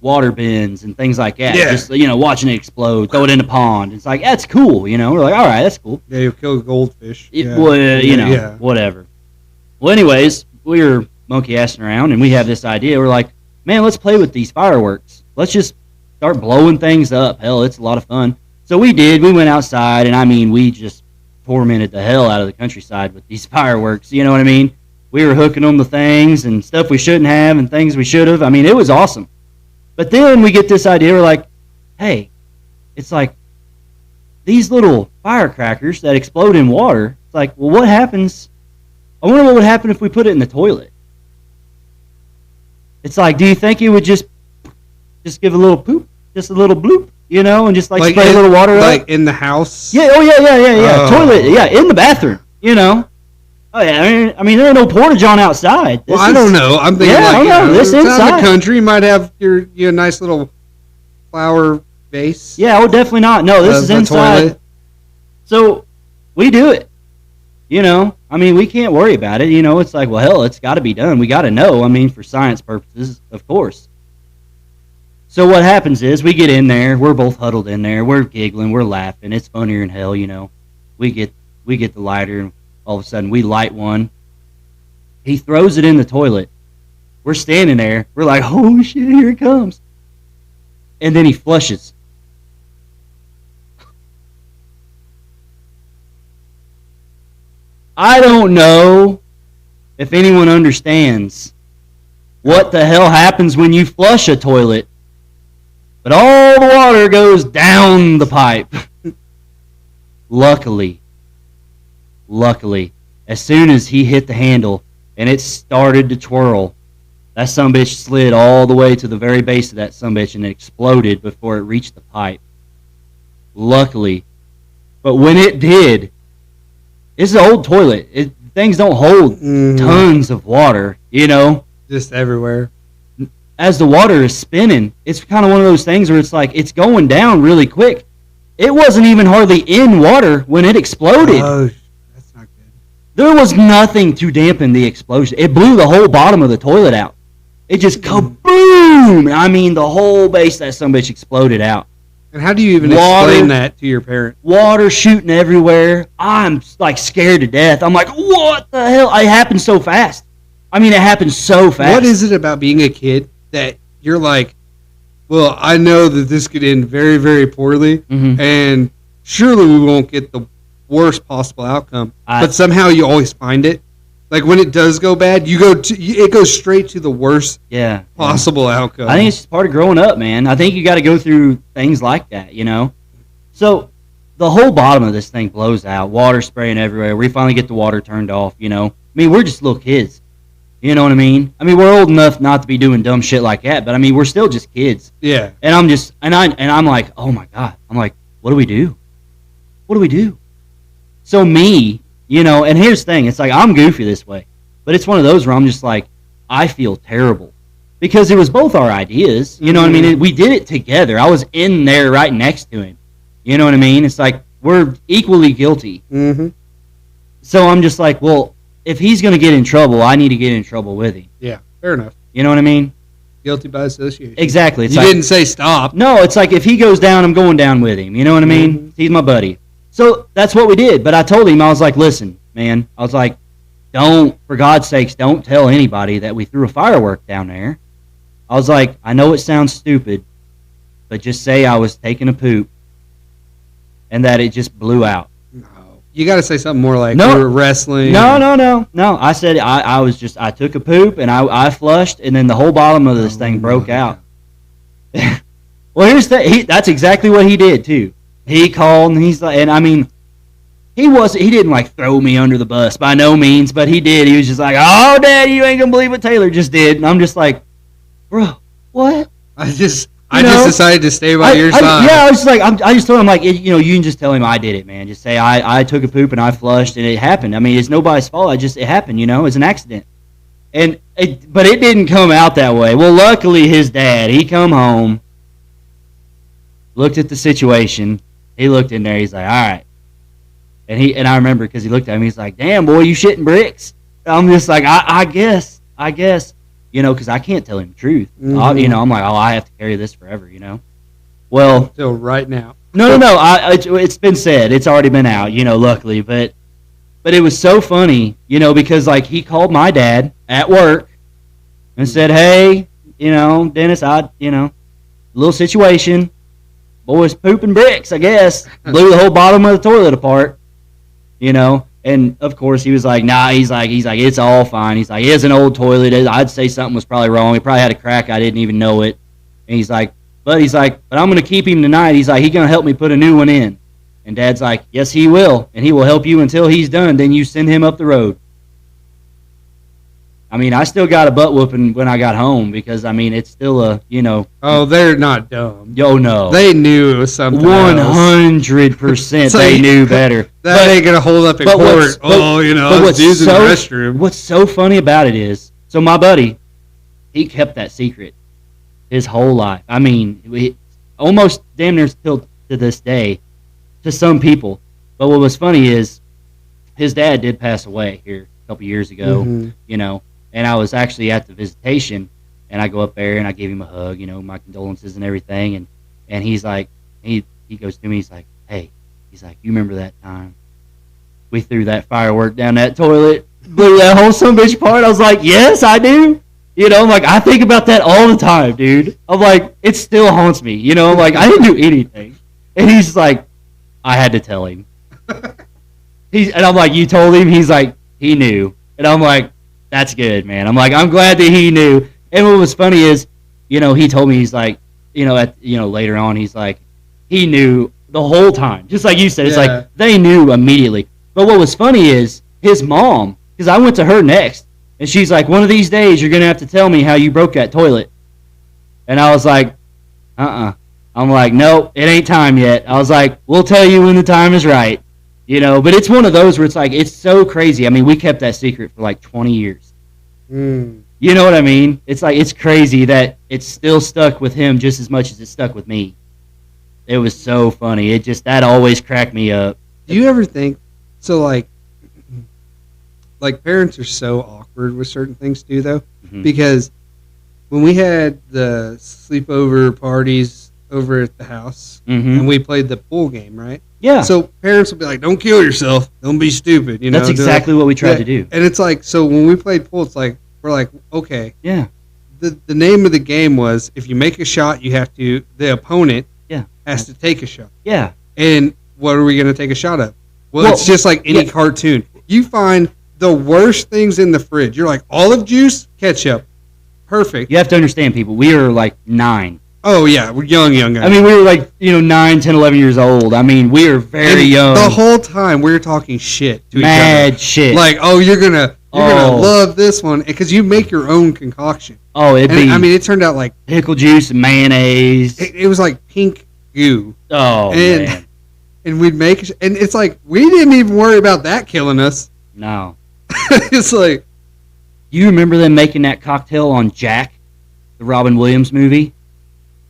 water bins and things like that. Yeah. Just, watching it explode, throw it in a pond. It's like, that's cool, We're like, all right, that's cool. Yeah, you'll kill a goldfish. Whatever. Well, anyways, we were monkey-assing around, and we have this idea. We're like, man, let's play with these fireworks. Let's just start blowing things up. Hell, it's a lot of fun. So we did. We went outside, and, we just tormented the hell out of the countryside with these fireworks. You know what I mean? We were hooking them to things and stuff we shouldn't have and things we should have. It was awesome. But then we get this idea. We're like, hey, it's like these little firecrackers that explode in water. It's like, well, what happens? I wonder what would happen if we put it in the toilet. It's like, do you think it would just give a little poop, just a little bloop, and just spray a little water up? Like in the house? Yeah, yeah. Toilet, yeah, in the bathroom, Oh, yeah, there ain't no porta-john outside. I don't know. I'm thinking this inside. In the country, you might have your nice little flower vase. Yeah, definitely not. No, this is inside. Toilet. So, we do it. We can't worry about it. It's like, well, hell, it's got to be done. We got to know, for science purposes, of course. So what happens is we get in there. We're both huddled in there. We're giggling. We're laughing. It's funnier than hell, We get the lighter, and all of a sudden we light one. He throws it in the toilet. We're standing there. We're like, oh, shit, here it comes. And then he flushes. I don't know if anyone understands what the hell happens when you flush a toilet, but all the water goes down the pipe. Luckily, as soon as he hit the handle and it started to twirl, that sumbitch slid all the way to the very base of that sumbitch and it exploded before it reached the pipe. Luckily. But when it did, it's an old toilet. Things don't hold tons of water, Just everywhere. As the water is spinning, it's kind of one of those things where it's like it's going down really quick. It wasn't even hardly in water when it exploded. Oh, that's not good. There was nothing to dampen the explosion. It blew the whole bottom of the toilet out. It just kaboom! The whole base of that sumbitch exploded out. And how do you even explain that to your parent? Water shooting everywhere. I'm scared to death. I'm like, what the hell? It happened so fast. It happened so fast. What is it about being a kid that you're like, well, I know that this could end very, very poorly, and surely we won't get the worst possible outcome. But somehow you always find it. Like when it does go bad, it goes straight to the worst possible outcome. I think it's just part of growing up, man. I think you got to go through things like that, So the whole bottom of this thing blows out, water spraying everywhere. We finally get the water turned off, we're just little kids. You know what I mean? We're old enough not to be doing dumb shit like that, but we're still just kids. Yeah. And I'm like, oh my God. I'm like, what do we do? What do we do? So me, and here's the thing, it's like I'm goofy this way, but it's one of those where I'm just like, I feel terrible because it was both our ideas. You know what I mean? We did it together. I was in there right next to him. You know what I mean? It's like we're equally guilty. Mm-hmm. So I'm just like, well, if he's going to get in trouble, I need to get in trouble with him. Yeah, fair enough. You know what I mean? Guilty by association. Exactly. You didn't say stop. No, it's like if he goes down, I'm going down with him. You know what I mean? He's my buddy. So that's what we did. But I told him, I was like, listen, man. I was like, don't, for God's sakes, don't tell anybody that we threw a firework down there. I was like, I know it sounds stupid, but just say I was taking a poop and that it just blew out. No. You got to say something more like No. we were wrestling. No. I said I took a poop and I flushed and then the whole bottom of this thing broke out. Well, that's exactly what he did too. He called and he's like, and I mean, he didn't like throw me under the bus by no means, but he did. He was just like, "Oh, Dad, you ain't gonna believe what Taylor just did," and I'm just like, "Bro, what?" I just decided to stay by your side. Yeah, I was just like, I just told him like, you can just tell him I did it, man. Just say I took a poop and I flushed and it happened. I mean, it's nobody's fault. It happened. It's an accident. But it didn't come out that way. Well, luckily his dad, he come home, looked at the situation. He looked in there. He's like, all right. And I remember because he looked at me. He's like, damn, boy, you shitting bricks. I'm just like, I guess. Because I can't tell him the truth. Mm-hmm. I'm like, I have to carry this forever, Well, until right now. No. It's been said. It's already been out, luckily. But it was so funny, because, like, he called my dad at work and said, hey, Dennis, little situation. Boys pooping bricks, I guess. Blew the whole bottom of the toilet apart, And, of course, he was like, nah, he's like, it's all fine. He's like, it's an old toilet. I'd say something was probably wrong. He probably had a crack. I didn't even know it. And he's like, but I'm going to keep him tonight. He's like, he's going to help me put a new one in. And Dad's like, yes, he will. And he will help you until he's done. Then you send him up the road. I mean, I still got a butt whooping when I got home because, I mean, it's still a, Oh, they're not dumb. Yo, no. They knew it was something 100% they knew better. That ain't going to hold up in court. I was using the restroom. What's so funny about it is, so my buddy, he kept that secret his whole life. I mean, almost damn near still to this day to some people. But what was funny is his dad did pass away here a couple years ago, and I was actually at the visitation, and I go up there and I give him a hug, my condolences and everything, and he's like, he goes to me, he's like, hey, he's like, you remember that time we threw that firework down that toilet, blew that whole son of a bitch apart? I was like, yes, I do. I'm like, I think about that all the time, dude. I'm like, it still haunts me, I'm like, I didn't do anything. And he's like, I had to tell him. And I'm like, you told him? He's like, he knew. And I'm like, that's good, man. I'm like, I'm glad that he knew. And what was funny is, he told me, he's like, later on, he's like, he knew the whole time. Just like you said, it's like, they knew immediately. But what was funny is his mom, because I went to her next, and she's like, one of these days, you're going to have to tell me how you broke that toilet. And I was like, I'm like, no, it ain't time yet. I was like, we'll tell you when the time is right. But it's one of those where it's like, it's so crazy. I mean, we kept that secret for like 20 years. You know what I mean? It's like, it's crazy that it's still stuck with him just as much as it stuck with me. It was so funny. That always cracked me up. Do you ever think, so like parents are so awkward with certain things too, though? Mm-hmm. Because when we had the sleepover parties over at the house, and we played the pool game, right? Yeah. So parents will be like, don't kill yourself. Don't be stupid. That's exactly what we tried to do. And it's like, so when we played pool, it's like, we're like, okay. Yeah. The name of the game was, if you make a shot, the opponent has to take a shot. Yeah. And what are we going to take a shot of? Well, it's just like any cartoon. You find the worst things in the fridge. You're like, olive juice, ketchup. Perfect. You have to understand, people. We are like 9. Oh, yeah. We're young guys. I mean, we were like, 9, 10, 11 years old. I mean, we are very young. The whole time, we were talking shit to each other. Mad shit. Like, oh, you're gonna love this one. Because you make your own concoction. Oh, it turned out like pickle juice and mayonnaise. It was like pink goo. Oh, man. And we'd make, and it's like, we didn't even worry about that killing us. No. It's like. You remember them making that cocktail on Jack, the Robin Williams movie?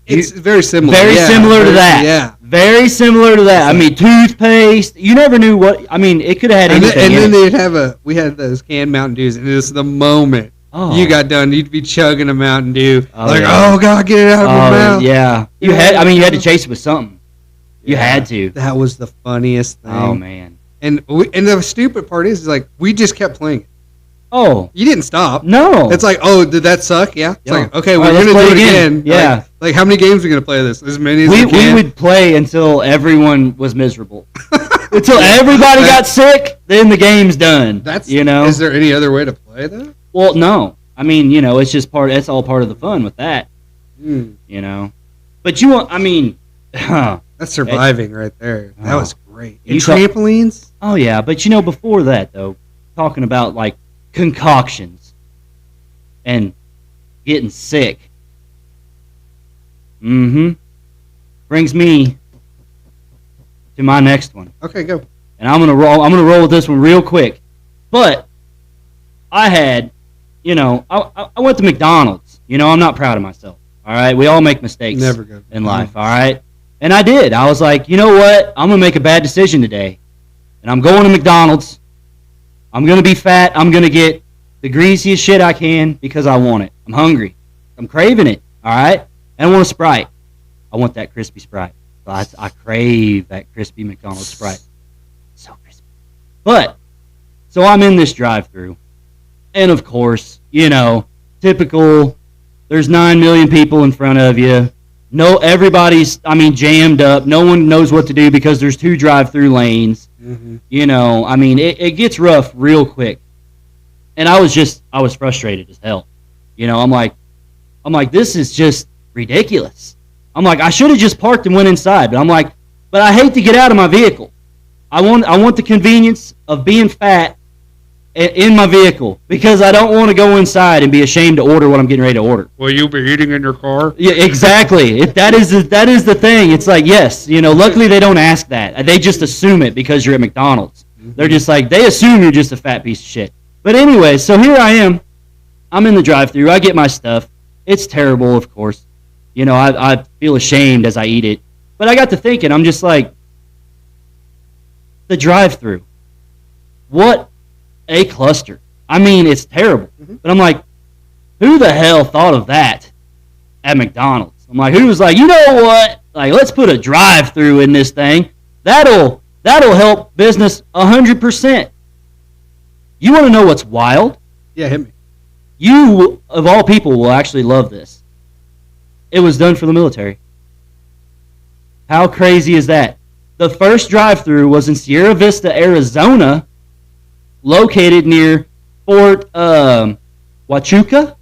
It's very similar. Very similar to that. Yeah. Very similar to that. I mean, toothpaste. You never knew what. I mean, it could have had anything. And then they'd have we had those canned Mountain Dews, and it was the moment you got done, you'd be chugging a Mountain Dew. Oh, God, get it out of my mouth. Yeah. You had to chase it with something. You had to. That was the funniest thing. Oh, man. And the stupid part is like we just kept playing it. Oh, you didn't stop. No. It's like, oh, did that suck? Yeah. It's like, okay, we're right, gonna do it again. Yeah. Like how many games are we gonna play this? As many as we can. We would play until everyone was miserable. Until everybody got sick, then the game's done. Is there any other way to play that? Well, no. I mean, it's just it's all part of the fun with that. But that's surviving right there. That was great. And trampolines? Oh yeah, but before that though, talking about like concoctions and getting sick. Brings me to my next one. Okay, go. And I'm gonna roll with this one real quick. But I had, I went to McDonald's. I'm not proud of myself. All right, we all make mistakes in life. All right, and I did. I was like, you know what? I'm gonna make a bad decision today, and I'm going to McDonald's. I'm gonna be fat. I'm gonna get the greasiest shit I can because I want it. I'm hungry. I'm craving it. All right, and I want a Sprite. I want that crispy Sprite. I crave that crispy McDonald's Sprite. So crispy. But so I'm in this drive-thru, and of course, typical. There's 9 million people in front of you. No, everybody's, jammed up. No one knows what to do because there's 2 drive-through lanes. It gets rough real quick. And I was frustrated as hell. I'm like, this is just ridiculous. I'm like, I should have just parked and went inside. But I hate to get out of my vehicle. I want the convenience of being fat in my vehicle because I don't want to go inside and be ashamed to order what I'm getting ready to order. Will you be eating in your car? Yeah, exactly. That is the thing. It's like, yes, luckily they don't ask that. They just assume it because you're at McDonald's. They're just like, they assume you're just a fat piece of shit. But anyway, so here I am. I'm in the drive-thru. I get my stuff. It's terrible, of course. I feel ashamed as I eat it. But I got to thinking, I'm just like, the drive-thru. What a cluster. It's terrible. But I'm like, who the hell thought of that at McDonald's? I'm like, who was like, you know what? Like, let's put a drive-thru in this thing. That'll help business 100%. You want to know what's wild? Yeah, hit me. You, of all people, will actually love this. It was done for the military. How crazy is that? The first drive-thru was in Sierra Vista, Arizona, located near Fort Huachuca.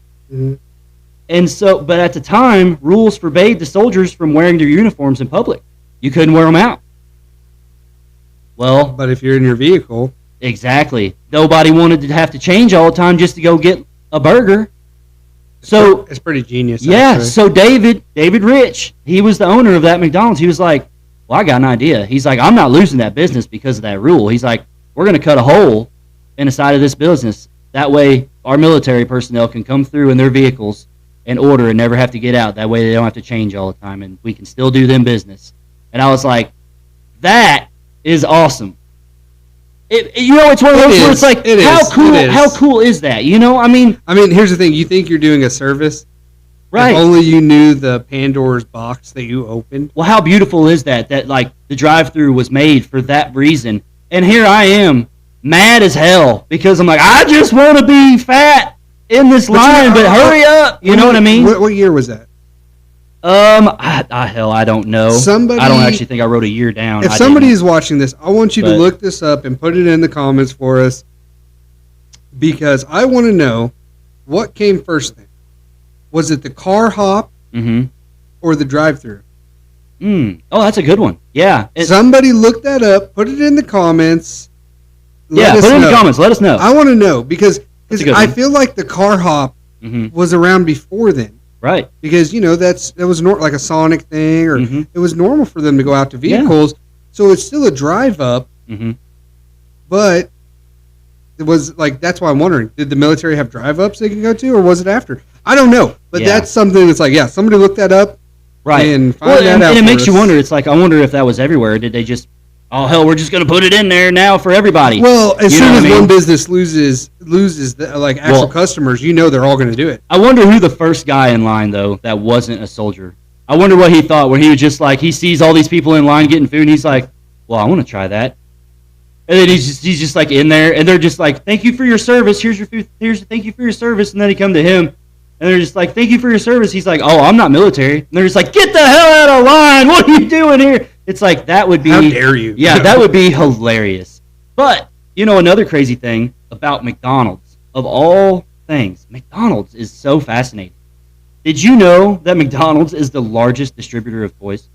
And so, but at the time, rules forbade the soldiers from wearing their uniforms in public. You couldn't wear them out. Well, but if you're in your vehicle, exactly. Nobody wanted to have to change all the time just to go get a burger. So it's pretty genius. Yeah. Actually. So David Rich, he was the owner of that McDonald's. He was like, "Well, I got an idea." He's like, "I'm not losing that business because of that rule." He's like, "We're going to cut a hole in the side of this business. That way, our military personnel can come through in their vehicles and order and never have to get out. That way, they don't have to change all the time, and we can still do them business." And I was like, "That is awesome." It's one of those where it's like, how cool is that? Here's the thing. You think you're doing a service, right? If only you knew the Pandora's box that you opened. Well, how beautiful is that? That like the drive-thru was made for that reason. And here I am, mad as hell because I'm like, I just want to be fat in this line, but hurry up. You know what I mean? What year was that? I don't know. I don't actually think I wrote a year down. If somebody is watching this, I want you to look this up and put it in the comments for us because I want to know what came first then. Was it the car hop or the drive-thru? Oh, that's a good one. Yeah. Somebody look that up. Put it in the comments. Put it in the comments. Let us know. I want to know because I feel like the car hop was around before then. Right. Because, that was like a Sonic thing, or it was normal for them to go out to vehicles. Yeah. So it's still a drive-up, but it was like, that's why I'm wondering, did the military have drive-ups they could go to, or was it after? I don't know. But that's something that's like, somebody look that up. Right. And find that out. And it makes you wonder, it's like, I wonder if that was everywhere. Did they just, oh, hell, we're just going to put it in there now for everybody. Well, as soon as one business loses the, actual customers, they're all going to do it. I wonder who the first guy in line, though, that wasn't a soldier. I wonder what he thought when he was just like, he sees all these people in line getting food, and he's like, well, I want to try that. And then he's just like in there, and they're just like, "Thank you for your service. Here's your food. Thank you for your service." And then he come to him, and they're just like, "Thank you for your service." He's like, "Oh, I'm not military." And they're just like, "Get the hell out of line! What are you doing here?" It's like that would be. How dare you? Yeah, that would be hilarious. But another crazy thing about McDonald's, of all things, McDonald's is so fascinating. Did you know that McDonald's is the largest distributor of toys?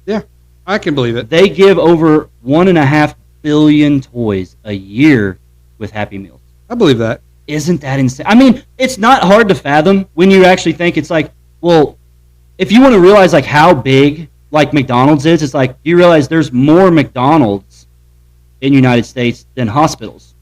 Yeah, I can believe it. They give over 1.5 billion toys a year with Happy Meals. I believe that. Isn't that insane? I mean, it's not hard to fathom when you actually think it's like, well, if you want to realize like how big like McDonald's is, it's like you realize there's more McDonald's in the United States than hospitals.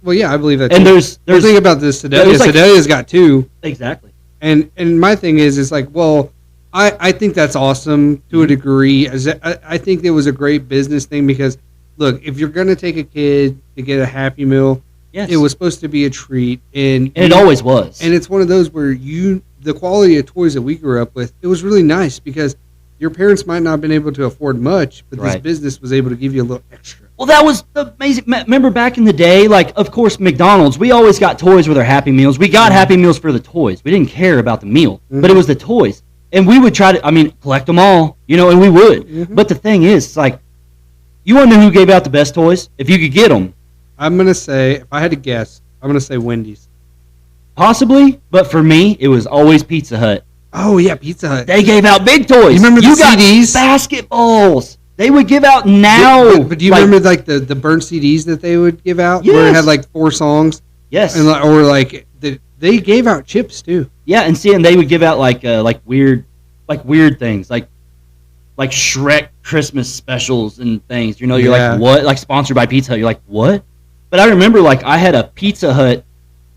Well, yeah, I believe that. And too. there's the thing about this Sedalia. like, Sedalia's got 2. Exactly. And my thing is like, well, I think that's awesome to a degree. I think it was a great business thing because, look, if you're going to take a kid to get a Happy Meal, yes, it was supposed to be a treat. And it always was. And it's one of those where the quality of toys that we grew up with, it was really nice because your parents might not have been able to afford much, but this business was able to give you a little extra. Well, that was amazing. Remember back in the day, like, of course, McDonald's, we always got toys with our Happy Meals. We got Happy Meals for the toys. We didn't care about the meal, but it was the toys. And we would try to, collect them all, and we would. Mm-hmm. But the thing is, it's like, you want to know who gave out the best toys? If you could get them. I'm going to say, if I had to guess, I'm going to say Wendy's. Possibly, but for me, it was always Pizza Hut. Oh, yeah, Pizza Hut. They gave out big toys. You remember the CDs? Basketballs. They would give out now. But do you remember like the burnt CDs that they would give out? Yes. Where it had like 4 songs? Yes. And or like they gave out chips too. Yeah, and they would give out like weird things, like Shrek Christmas specials and things. You're like, what? Like sponsored by Pizza Hut. You're like, what? But I remember like I had a Pizza Hut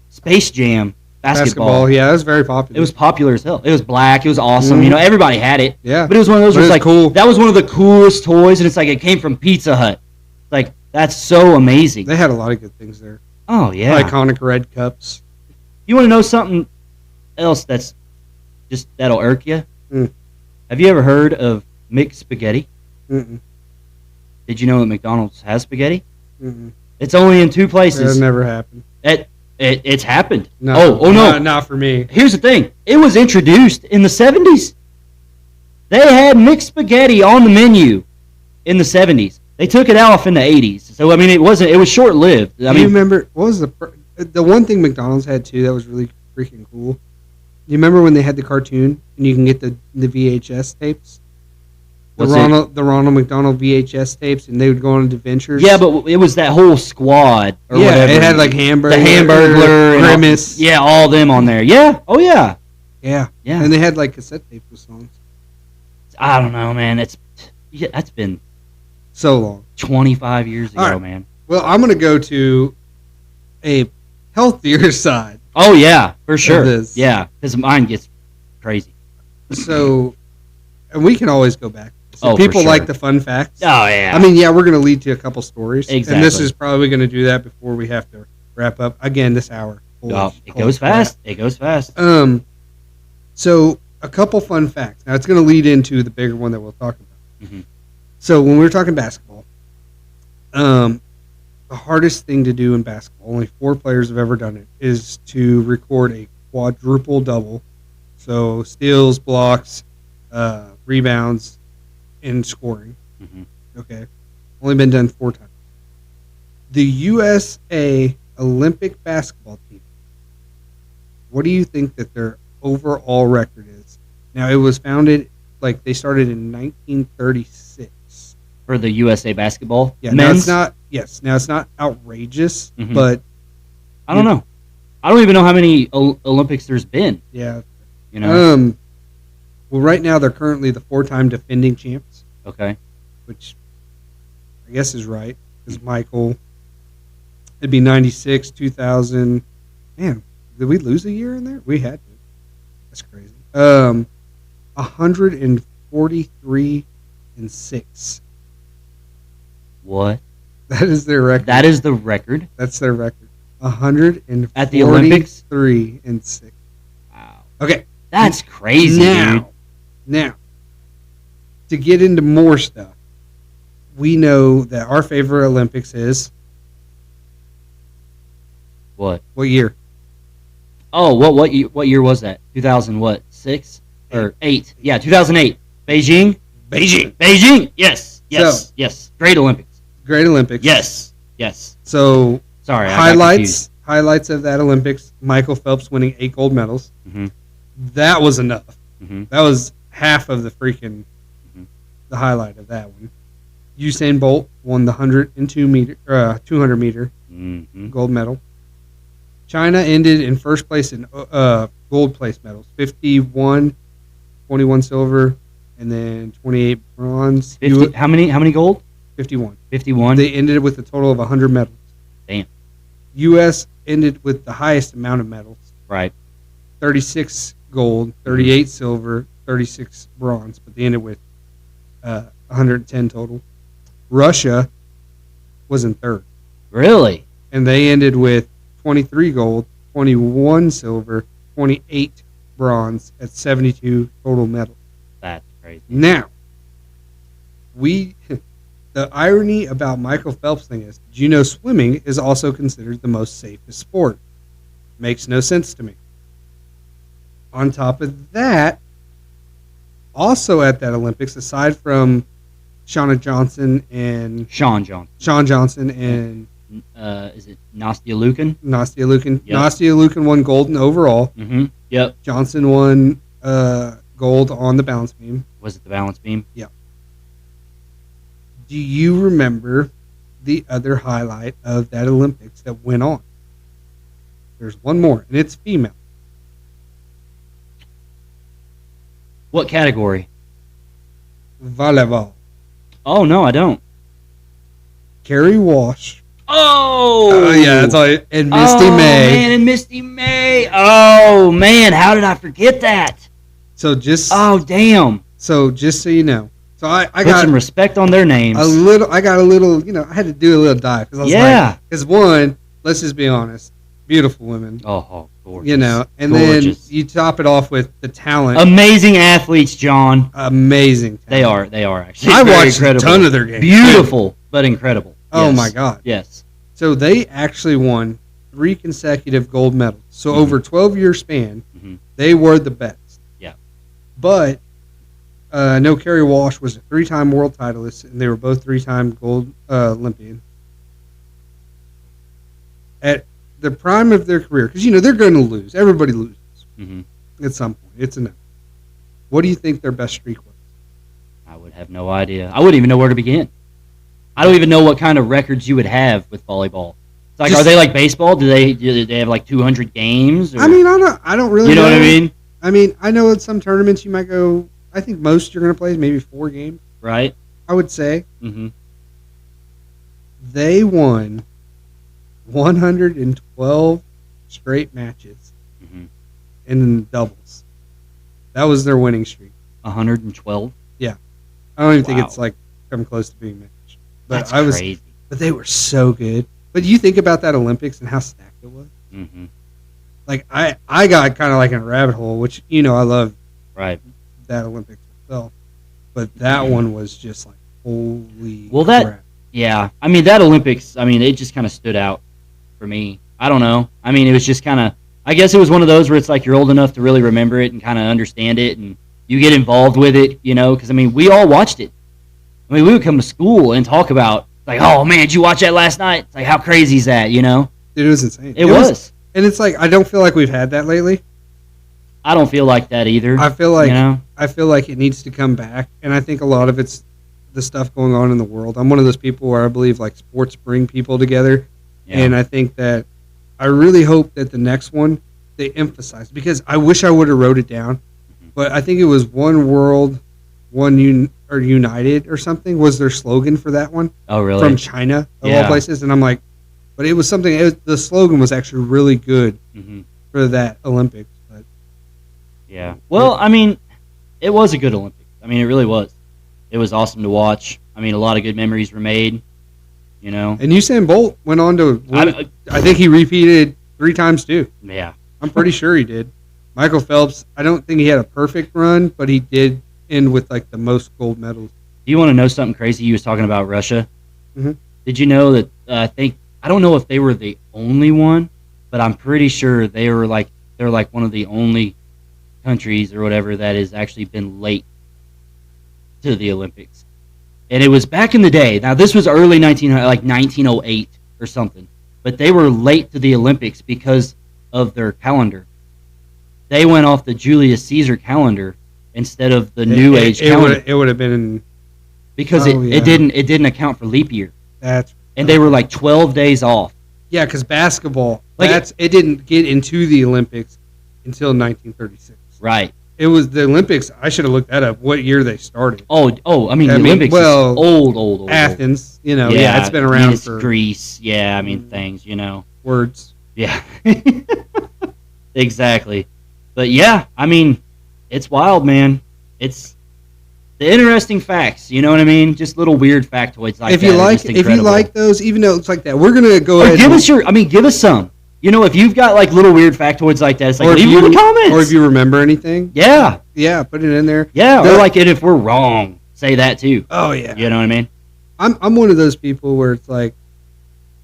Space Jam basketball. Yeah, that was very popular. It was popular as hell. It was black. It was awesome. Everybody had it. Yeah. But it was one of those where it's like, cool. That was one of the coolest toys, and it's like it came from Pizza Hut. Like, that's so amazing. They had a lot of good things there. Oh, yeah. Iconic red cups. You want to know something else that'll irk you? Mm. Have you ever heard of mixed spaghetti? Mm-mm. Did you know that McDonald's has spaghetti? Mm-mm. It's only in 2 places. That never happened. It's happened. No, no. Not for me. Here's the thing. It was introduced in the 70s. They had mixed spaghetti on the menu in the 70s. They took it off in the 80s. So, it was short-lived. Do you remember, what was the one thing McDonald's had, too, that was really freaking cool? You remember when they had the cartoon, and you can get the VHS tapes? The Ronald McDonald VHS tapes, and they would go on adventures. Yeah, but it was that whole squad or whatever. It had like Hamburger, the Hamburglar, Grimace. All them on there. Yeah, oh yeah. Yeah. And they had like cassette tapes with songs. I don't know, man. That's been so long. 25 years ago, man. Well, I'm gonna go to a healthier side. Oh yeah, for sure. Yeah, because mine gets crazy. So, and we can always go back. So people like the fun facts. Oh, yeah. We're going to lead to a couple stories. Exactly. And this is probably going to do that before we have to wrap up. Again, this hour. It goes fast. It goes fast. So, a couple fun facts. Now, it's going to lead into the bigger one that we'll talk about. Mm-hmm. So, when we were talking basketball, the hardest thing to do in basketball, only 4 players have ever done it, is to record a quadruple double. So, steals, blocks, rebounds, in scoring. Mm-hmm. Okay. Only been done 4 times. The USA Olympic basketball team, what do you think that their overall record is? Now, it was founded, they started in 1936. For the USA basketball? Yeah, men's? Now it's not outrageous, mm-hmm. but... I don't know. I don't even know how many Olympics there's been. Yeah. Well, right now they're currently the 4-time defending champs. Okay. Which I guess is right. Because Michael, it'd be 96, 2000. Man, did we lose a year in there? We had to. That's crazy. 143 and 6. What? That is their record. That is the record? That's their record. 143 at the Olympics? and 6. Wow. Okay. That's crazy, dude. Now, to get into more stuff, we know that our favorite Olympics is What? what year? Oh, what year was that? 2000 what? 6 or 8? Yeah, 2008. Beijing. Beijing. Beijing. Yes. Yes. So, yes. Great Olympics. Great Olympics. Yes. Yes. So Sorry, I got confused. highlights of that Olympics: Michael Phelps winning 8 gold medals. Mm-hmm. That was enough. Mm-hmm. That was half of the freaking the highlight of that one. Usain Bolt won the 200 meter Mm-hmm. gold medal. China ended in first place in gold place medals: 51, 21 silver, and then 28 bronze. 50, how many gold? 51. 51. They ended with a total of 100 medals. Damn. U.S. ended with the highest amount of medals: Right. 36 gold, 38 silver, 36 bronze, but they ended with 110 total. Russia was in third, Really? and they ended with 23 gold, 21 silver, 28 bronze at 72 total medals. That's crazy. Now, the irony about Michael Phelps thing is, did you know swimming is also considered the most safest sport? Makes no sense to me. On top of that, also at that Olympics, aside from Shawn Johnson and Sean Johnson. and Is it Nastia Lukin? Nastia Lukin. Yep. Nastia Lukin won gold in overall. Mm-hmm. Yep. Johnson won gold on the balance beam. Was it the balance beam? Do you remember the other highlight of that Olympics that went on? There's one more, and it's female. What category? Volleyball. Oh, no, I don't. Carrie Walsh. Oh! Yeah, that's all. And Misty May. Man, and Misty May. Oh, man, how did I forget that? So just Oh, damn. so you know. So I Put got some respect on their names. a little. I got a little. You know, I had to do a little dive because I was Yeah. because one, let's just be honest, beautiful women. Oh, gorgeous. You know, and Gorgeous. then you top it off with the talent. Amazing athletes, John. Amazing. Talent. They are actually. I very watched incredible. a ton of their games. Beautiful, but incredible. Oh Yes. my God. Yes. So they actually won 3 consecutive gold medals. So Mhm. over a 12-year span, Mhm. they were the best. Yeah. But I know Carrie Walsh was a 3-time world titleist, and they were both 3-time gold Olympian. At the prime of their career, because you know they're going to lose. Everybody loses Mm-hmm. at some point. It's enough. What do you think their best streak was? I would have no idea. I wouldn't even know where to begin. I don't even know what kind of records you would have with volleyball. It's like, Just- are they like baseball? Do they have like 200 games? Or, I mean, I don't really. you know what I mean? I mean, I know in some tournaments you might go. I think most you're going to play is maybe 4 games. Right? I would say Mm-hmm. they won 112 straight matches Mm-hmm. in doubles. That was their winning streak. 112. I don't even think Wow. it's like come close to being matched. But That's I was, crazy. but they were so good. But you think about that Olympics and how stacked it was. Mm-hmm. Like I got kind of like in a rabbit hole, which you know I love Right. that Olympics itself, but that one was just like holy. Well, that- crap. Yeah. I mean, that Olympics, I mean, it just kind of stood out for me. I don't know. I mean, it was just kind of, I guess it was one of those where it's like you're old enough to really remember it and kind of understand it, and you get involved with it, you know, because, I mean, we all watched it. I mean, we would come to school and talk about, like, oh, man, did you watch that last night? It's like, how crazy is that, you know? Dude, it was insane. It was. And it's like I don't feel like we've had that lately. I don't feel like that either. I feel like you know? I feel like it needs to come back, and I think a lot of it's the stuff going on in the world. I'm one of those people where I believe like sports bring people together, Yeah. and I think that I really hope that the next one they emphasize, because I wish I would have wrote it down, but I think it was one world, or united or something was their slogan for that one Oh, really? from China of all Yeah. places, and I'm like, but it was something. The slogan was actually really good hmm for that Olympics, but. Yeah. Well, I mean, it was a good Olympics. I mean, it really was. It was awesome to watch. I mean, a lot of good memories were made. You know. And Usain Bolt went on to win. I think he repeated 3 times too. Yeah. I'm pretty sure he did. Michael Phelps, I don't think he had a perfect run, but he did end with like the most gold medals. Do you want to know something crazy? You was talking about Russia. Mhm. Did you know that I don't know if they were the only one, but I'm pretty sure they're like one of the only countries or whatever that has actually been late to the Olympics. And it was back in the day. Now this was early 1900, like 1908 or something. But they were late to the Olympics because of their calendar. They went off the Julius Caesar calendar instead of the New Age calendar. It would have been because it didn't account for leap year. That's and they were like 12 days off. Yeah, because basketball, Like it didn't get into the Olympics until 1936. Right. It was the Olympics. I should have looked that up. What year they started? I mean, the Olympics is old. Athens, it's been around for Greece. Yeah, I mean things, words. Yeah, exactly. But yeah, I mean, it's wild, man. It's the interesting facts. You know what I mean? Just little weird factoids like if that. If you like those, even though it's like that, we're gonna go ahead. Give us some. If you've got like little weird factoids like that, it's like leave it in the comments. Or if you remember anything. Yeah, put it in there. Yeah, or like if we're wrong, say that too. Oh yeah. You know what I mean? I'm one of those people where it's like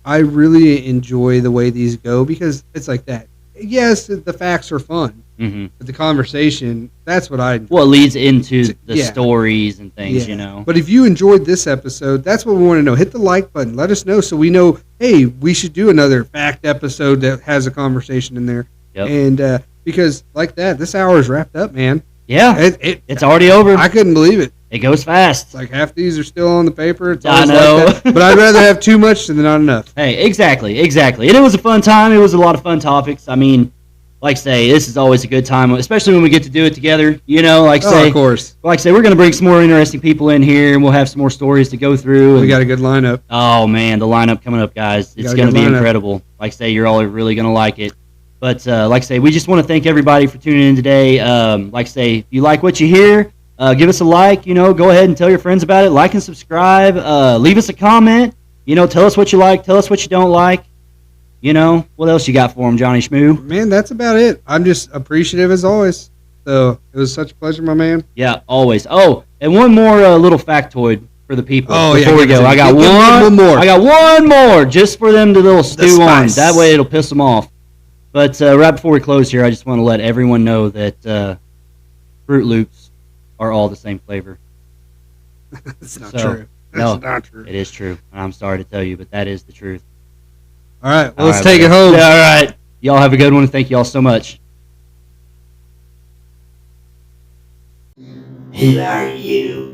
I really enjoy the way these go because it's like that. Yes, the facts are fun, but the conversation, that's what I enjoy. Well, it leads into the stories and things, But if you enjoyed this episode, that's what we want to know. Hit the like button. Let us know so we know, hey, we should do another fact episode that has a conversation in there. Yep. And because like that, this hour is wrapped up, man. Yeah, it's already over. I couldn't believe it. It goes fast. It's like half these are still on the paper. It's I know. like that. But I'd rather have too much than not enough. Hey, exactly. And it was a fun time. It was a lot of fun topics. I mean, like say, this is always a good time, especially when we get to do it together. Of course. Like say, we're going to bring some more interesting people in here, and we'll have some more stories to go through. We got a good lineup. Oh, man, the lineup coming up, guys. It's going to be incredible. Like say, you're all really going to like it. But like say, we just want to thank everybody for tuning in today. Like say, if you like what you hear, give us a like, go ahead and tell your friends about it. Like and subscribe. Leave us a comment. Tell us what you like. Tell us what you don't like. What else you got for them, Johnny Smoo? Man, that's about it. I'm just appreciative as always. So it was such a pleasure, my man. Yeah, always. Oh, and one more little factoid for the people before we go. I got one more. I got one more just for them to little stew on. That way it'll piss them off. But right before we close here, I just want to let everyone know that Fruit Loops are all the same flavor. That's not true. That's not true. It is true. I'm sorry to tell you, but that is the truth. All right, well, let's take it home. Yeah, all right. Y'all have a good one. Thank you all so much. Who are you?